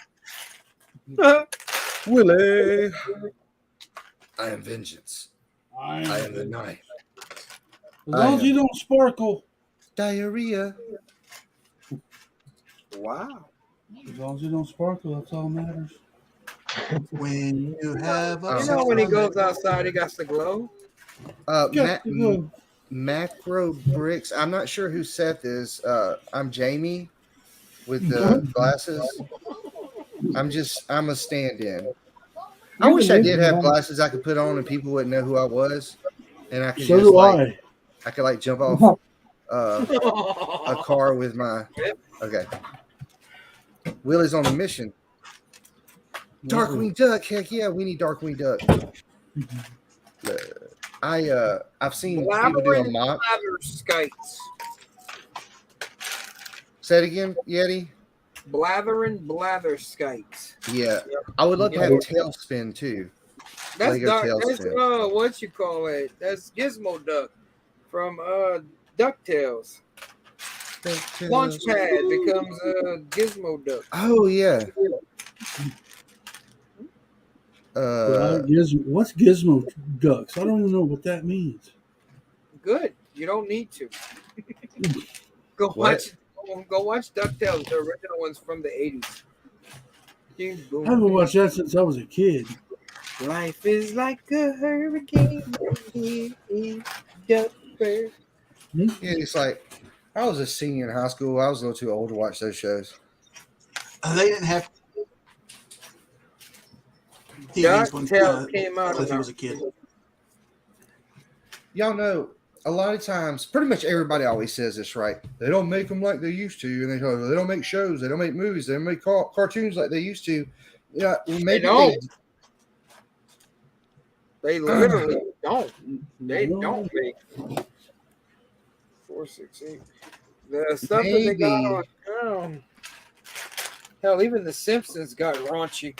B: Willie. I am vengeance. I am the night.
A: As long as you don't sparkle.
B: Diarrhea.
D: Wow.
A: As long as you don't sparkle, that's all that matters.
C: when you have,
D: You know when he goes outside, he got to glow.
B: Macro Bricks. I'm not sure who Seth is. I'm Jamie with the glasses. I'm a stand-in. I wish I did have glasses I could put on and people wouldn't know who I was. And I could
A: So do I.
B: I could like jump off a car with my. Okay. Willie's on a mission. Darkwing Duck, heck yeah, we need Darkwing Duck. I've seen people do a mock.
D: Blatherskites.
B: Say it again, Yeti.
D: Blatherskites.
B: Yeah, I would love to have Tailspin too.
D: That's
B: Lego
D: that's
B: Tailspin.
D: what you call it. That's Gizmo Duck from DuckTales. Launchpad becomes Gizmo Duck.
B: Oh yeah.
A: What's Gizmo Ducks? I don't even know what that means.
D: Good. You don't need to. Go
B: What?
D: watch DuckTales, the original ones from the 80s.
A: I haven't watched that since I was a kid.
D: Life is like a hurricane.
B: Yeah, it's like I was a senior in high school. I was a little too old to watch those shows.
C: They didn't have TVs when
D: DuckTales came out
C: he was a kid.
B: Y'all know, a lot of times, pretty much everybody always says this, right? They don't make them like they used to, and they don't make shows, they don't make movies, they don't make cartoons like they used to. Yeah, maybe
D: They literally don't. They don't make 468. The stuff that they got on. Hell, even The Simpsons got raunchy.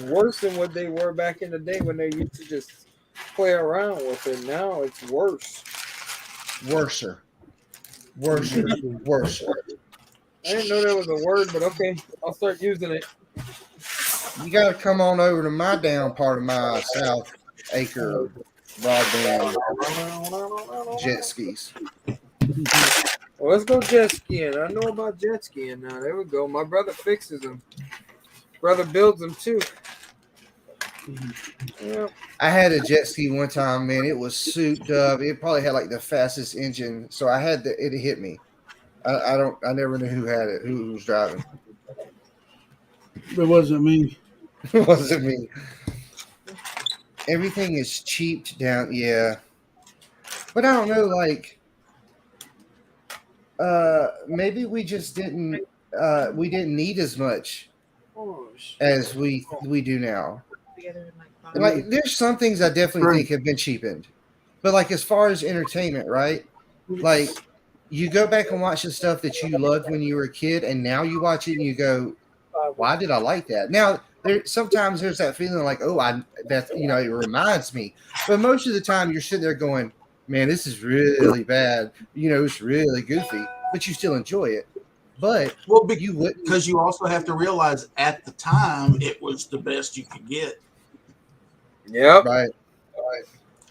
D: Worse than what they were back in the day when they used to just play around with it. Now it's worse.
B: Worser.
D: I didn't know that was a word, but okay, I'll start using it.
B: You got to come on over to my down part of my South Acre broadband jet skis.
D: Well, let's go jet skiing. I know about jet skiing now. There we go. My brother fixes them. Brother builds them too. Yeah.
B: I had a jet ski one time, man. It was souped up. It probably had like the fastest engine, so I had it hit me. I never knew who had it, who was driving.
A: It wasn't me.
B: It wasn't me. Everything is cheaped down, yeah. But I don't know, like, maybe we just didn't need as much as we do now. Like, there's some things I definitely think have been cheapened, but like as far as entertainment, right? Like, you go back and watch the stuff that you loved when you were a kid, and now you watch it and you go, "Why did I like that?" Now, sometimes there's that feeling like, "Oh, it reminds me," but most of the time you're sitting there going, "Man, this is really bad." It's really goofy, but you still enjoy it. But you wouldn't,
C: because you also have to realize at the time it was the best you could get.
D: Yep.
B: Right.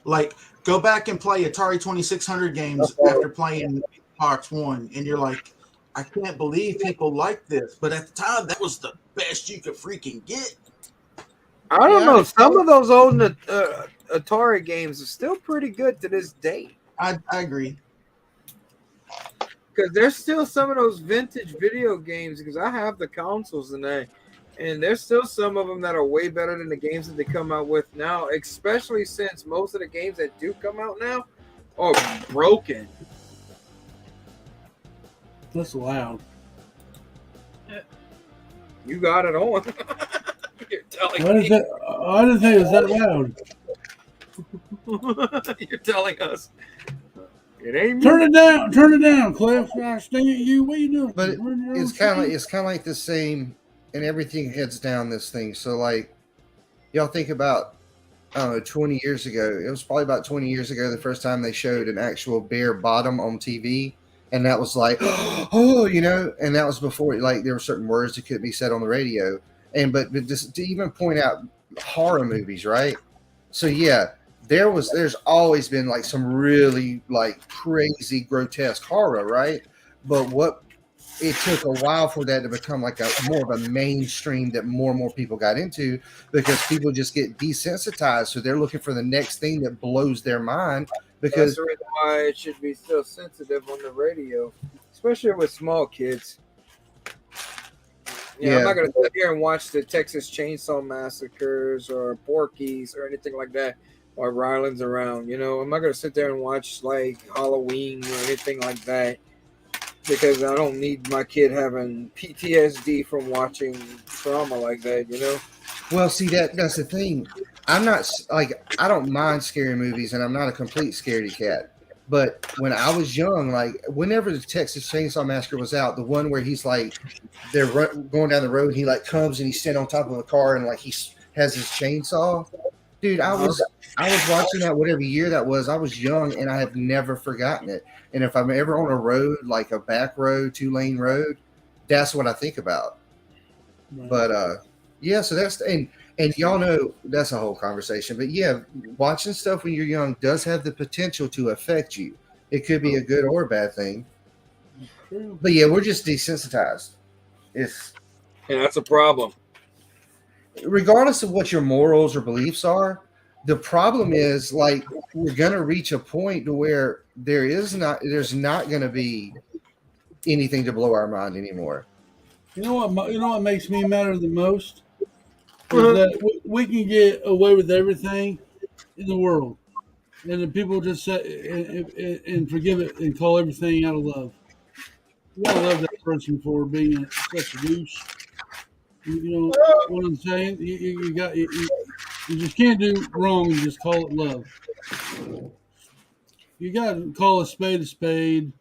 C: Like, go back and play Atari 2600 games after playing Xbox One, and you're like, I can't believe people like this. But at the time, that was the best you could freaking get.
D: I don't know. Some of those old Atari games are still pretty good to this day.
C: I agree.
D: Because there's still some of those vintage video games, because I have the consoles and there's still some of them that are way better than the games that they come out with now, especially since most of the games that do come out now are broken.
A: That's loud.
D: You got it on. You're telling
A: I didn't think it was that loud.
D: You're telling us. It ain't
A: Turn it down, Cliff. Gosh dang it, you. What are you doing?
B: but it's kind of like the same, and everything heads down this thing. So like, y'all think about, I don't know, 20 years ago. It was probably about 20 years ago the first time they showed an actual bare bottom on TV, and that was like, and that was before, like, there were certain words that couldn't be said on the radio, but just to even point out horror movies, right? So yeah. There's always been like some really like crazy grotesque horror, right? But it took a while for that to become like more of a mainstream that more and more people got into, because people just get desensitized, so they're looking for the next thing that blows their mind. Because
D: that's the reason why it should be still sensitive on the radio, especially with small kids. I'm not gonna sit here and watch the Texas Chainsaw Massacres or Porky's or anything like that while Ryland's around. You know, I'm not gonna sit there and watch like Halloween or anything like that because I don't need my kid having PTSD from watching trauma like that. You know.
B: Well, see that's the thing. I'm not like I don't mind scary movies, and I'm not a complete scaredy cat. But when I was young, like whenever the Texas Chainsaw Massacre was out, the one where he's like they're going down the road, he like comes and he's sitting on top of a car and like he has his chainsaw. Dude, I was watching that whatever year that was. I was young and I have never forgotten it. And if I'm ever on a road, like a back road, 2-lane road, that's what I think about.
A: Right.
B: But yeah, so that's and y'all know that's a whole conversation. But yeah, watching stuff when you're young does have the potential to affect you. It could be a good or a bad thing. But yeah, we're just desensitized.
D: And that's a problem.
B: Regardless of what your morals or beliefs are, the problem is like we're gonna reach a point to where there's not gonna be anything to blow our mind anymore.
A: You know what makes me matter the most is that we can get away with everything in the world, and the people just say and forgive it and call everything out of love. You gotta love that person for being such a douche. You know what I'm saying? You just can't do wrong and just call it love. You gotta call a spade a spade.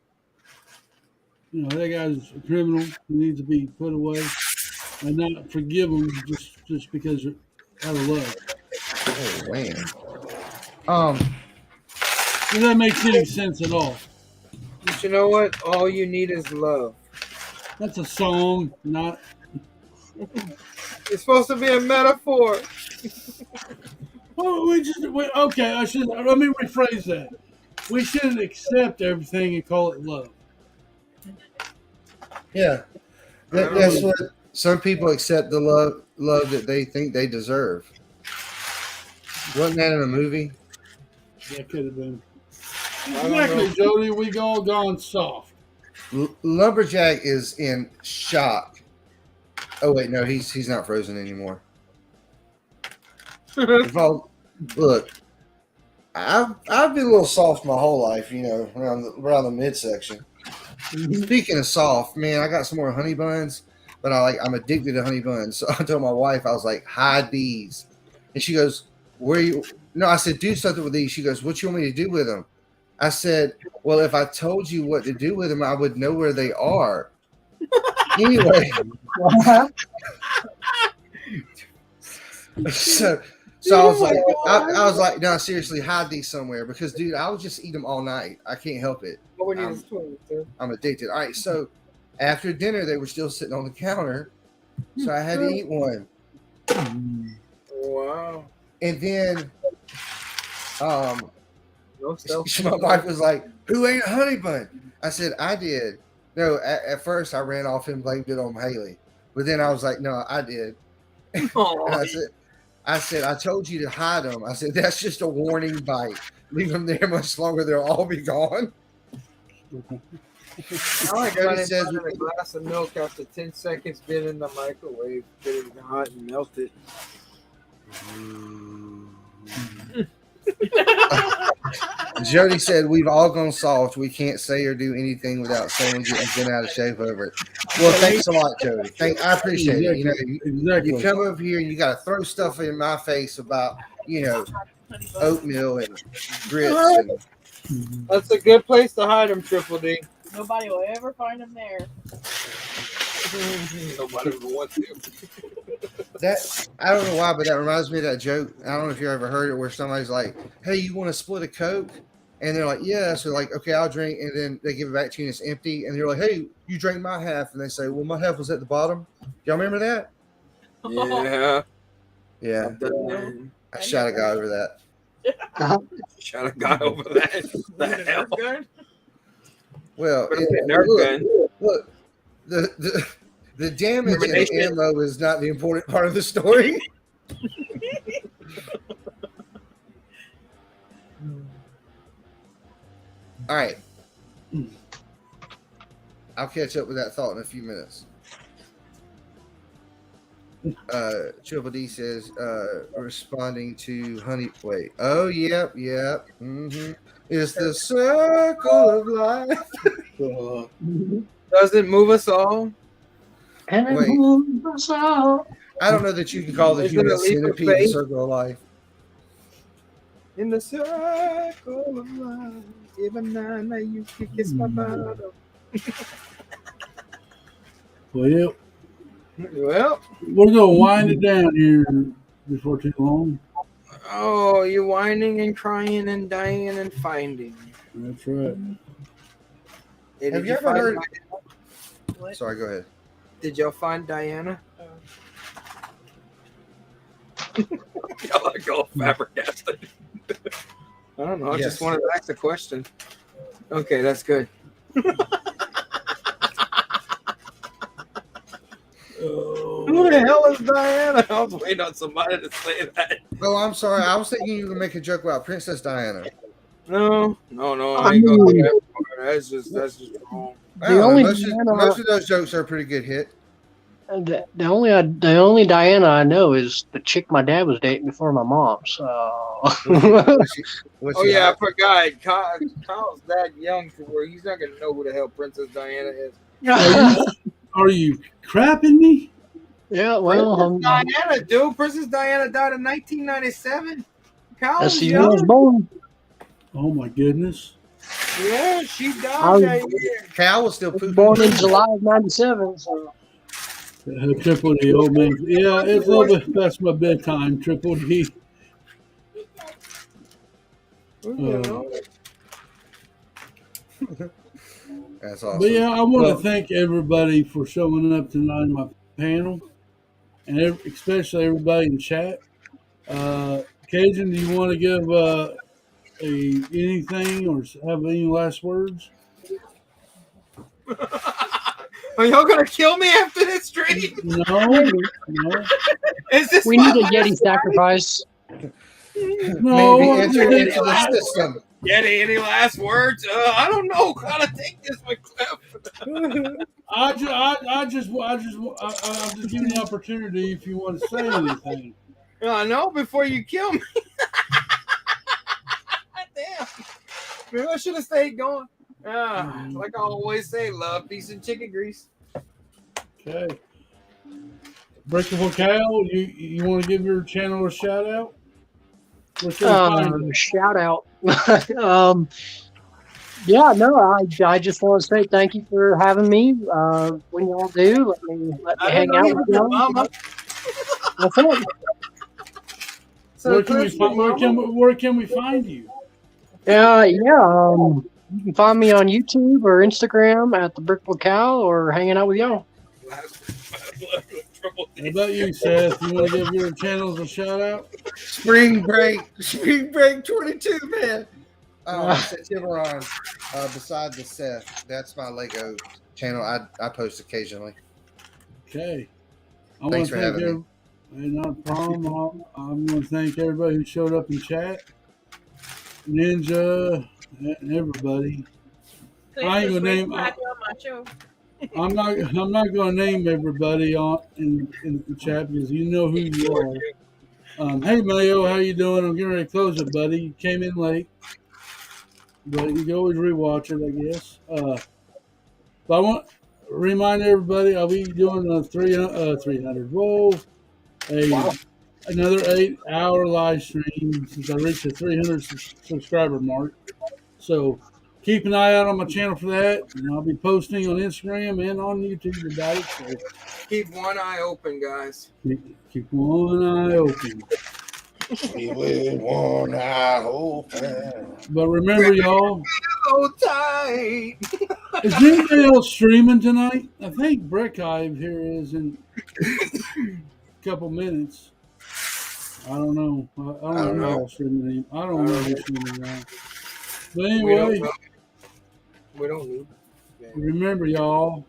A: You know that guy's a criminal. He needs to be put away, and not forgive him just because out of love.
B: Oh man.
A: If that makes any sense at all.
D: But you know what? All you need is love.
A: That's a song, not.
D: It's supposed to be a metaphor.
A: Well, okay. Let me rephrase that. We shouldn't accept everything and call it love.
B: Yeah. That's what some people accept the love that they think they deserve. Wasn't that in a movie?
A: That could have been. Exactly, Jody. We all gone soft.
B: Lumberjack is in shock. Oh wait, no, he's not frozen anymore. Look, I've been a little soft my whole life, you know, around the midsection. Speaking of soft, man, I got some more honey buns, but I'm addicted to honey buns. So I told my wife, I was like, hide these, and she goes, "Where you?" No, I said, "Do something with these." She goes, "What you want me to do with them?" I said, "Well, if I told you what to do with them, I would know where they are." Anyway, so I was like, no, seriously, hide these somewhere because, dude, I would just eat them all night. I can't help it. I'm addicted. All right, so after dinner, they were still sitting on the counter, so I had to eat one.
D: Wow.
B: And then, my wife was like, "Who ate a honey bun?" I said, "I did." No, at first I ran off and blamed it on Haley, but then I was like, "No, I did." And I said, "I told you to hide them." I said, "That's just a warning bite. Leave them there much longer; they'll all be gone."
D: I like running says a glass of milk after 10 seconds being in the microwave, getting hot and melted.
B: Jody said, "We've all gone soft. We can't say or do anything without someone getting out of shape over it." Well, thanks a lot, Jody. I appreciate it. You know, you come over here and you got to throw stuff in my face about, you know, oatmeal and grits. And,
D: that's a good place to hide them, Triple D.
H: Nobody will ever find them there.
D: Nobody would want to.
B: That I don't know why, but that reminds me of that joke. I don't know if you ever heard it, where somebody's like, "Hey, you want to split a Coke?" And they're like, "Yeah." So like, "Okay, I'll drink," and then they give it back to you and it's empty. And they're like, "Hey, you drank my half," and they say, "Well, my half was at the bottom." Y'all remember that?
D: Yeah.
B: Yeah. I shot a guy over that.
D: Shot a guy over that. The hell?
B: Well, look, the damage and the ammo is not the important part of the story. All right. I'll catch up with that thought in a few minutes. Triple D says, responding to Honey. Wait. Oh, yep. Mm-hmm. It's the circle of life.
D: Does it move us all?
J: And it
B: Wait.
J: moves us all.
B: I don't know that you can call the
D: Is it
B: human
D: a leap of
B: centipede the
D: faith?
B: circle of life.
D: In the circle of life, even now you can kiss my bottom.
A: Well,
D: Well,
A: we're gonna wind it down here before too long.
D: oh, you're whining and crying and dying and finding.
A: That's right.
D: Hey,
B: Have
D: did
B: you ever
D: find
B: heard?
D: Diana?
B: Sorry, go ahead.
D: Did y'all find Diana? Y'all like all flabbergasted. I don't know. I just
B: Yes.
D: wanted to ask a question. Okay, that's good. Who the hell is Diana? I was waiting on somebody to say that.
B: Oh, I'm sorry. I was thinking you were gonna make a joke about Princess Diana.
D: No. I
J: I
D: ain't gonna do
J: mean-
D: that. That's just wrong.
B: I don't know,
J: only
B: most
J: Diana-
B: of those jokes are a pretty good hit.
J: The only Diana I know is the chick my dad was dating before my mom. So
B: What's
D: Oh
B: she
D: yeah, I
B: like?
D: forgot. Kyle's that young to where he's not gonna know who the hell Princess Diana is.
A: Are you crapping me?
J: yeah, well,
D: Princess Diana, dude. Princess Diana died in 1997. Kyle
J: that's
D: was
J: the year I was
D: young.
J: born.
A: Oh my goodness.
D: Yeah, she
J: I
D: died
J: was-
D: that year.
B: Cal was still
J: I was
B: pooping.
J: born in July of '97. So
A: Triple D, old man. Yeah, it's a little bit past my bedtime. Triple D.
B: That's awesome.
A: But yeah, I want
B: Well-
A: to thank everybody for showing up tonight in my panel, and especially everybody in chat. Cajun, do you want to give anything or have any last words?
D: Are y'all gonna kill me after this stream?
A: No, no,
D: Is this
J: we
D: my
J: need a
D: last
J: Yeti
D: stream?
J: sacrifice.
A: no.
B: Maybe enter into the system.
D: Yeti, any last words? I don't know how to take this, McCliff.
A: I'm just giving you an opportunity if you want to say anything.
D: I know before you kill me. Damn. Maybe I should have stayed going. Like I always say, love, peace, and chicken grease.
A: Okay. Breakable Cal, you want to give your channel a shout out? What's your find?
J: Shout out. Yeah, no, I just want to say thank you for having me. When y'all do, let me
D: I
J: hang
D: didn't know
J: out
D: you
J: with
D: were your
J: y'all.
D: mama.
J: That's it.
D: So
A: Where can we
D: Cliff's
A: find?
D: your mama?
A: Where can we find you?
J: Yeah. You can find me on YouTube or Instagram at the Brickable Cow or hanging out with y'all.
A: How about you, Seth? You want to give your channels a shout out?
B: Spring Break 22, man. Tiburon, beside the Seth, that's my Lego channel. I post occasionally.
A: Okay.
B: Thanks for having me.
A: Hey, not a problem. I'm going to thank everybody who showed up in chat. Ninja and everybody. I ain't gonna name. I'm not going to name everybody in the chat because you know who you are. Hey Mayo, how you doing? I'm getting ready to close it, buddy. You came in late, but you can always rewatch it, I guess. But I want to remind everybody I'll be doing a 300. Whoa, another 8-hour live stream since I reached the 300 subscriber mark. So keep an eye out on my channel for that, and I'll be posting on Instagram and on YouTube about it. So
D: Keep one eye open, guys.
A: keep one eye open.
B: Keep with one eye open.
A: But remember, y'all,
D: So tight.
A: is anybody else streaming tonight? I think Brick Hive here is in a couple minutes. I don't know. I don't know who's streaming. I don't know who's streaming now. But anyway,
D: We don't need.
A: remember, y'all,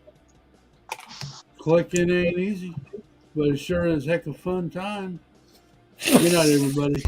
A: clicking ain't easy, but it sure is heck of a fun time. Good night, everybody.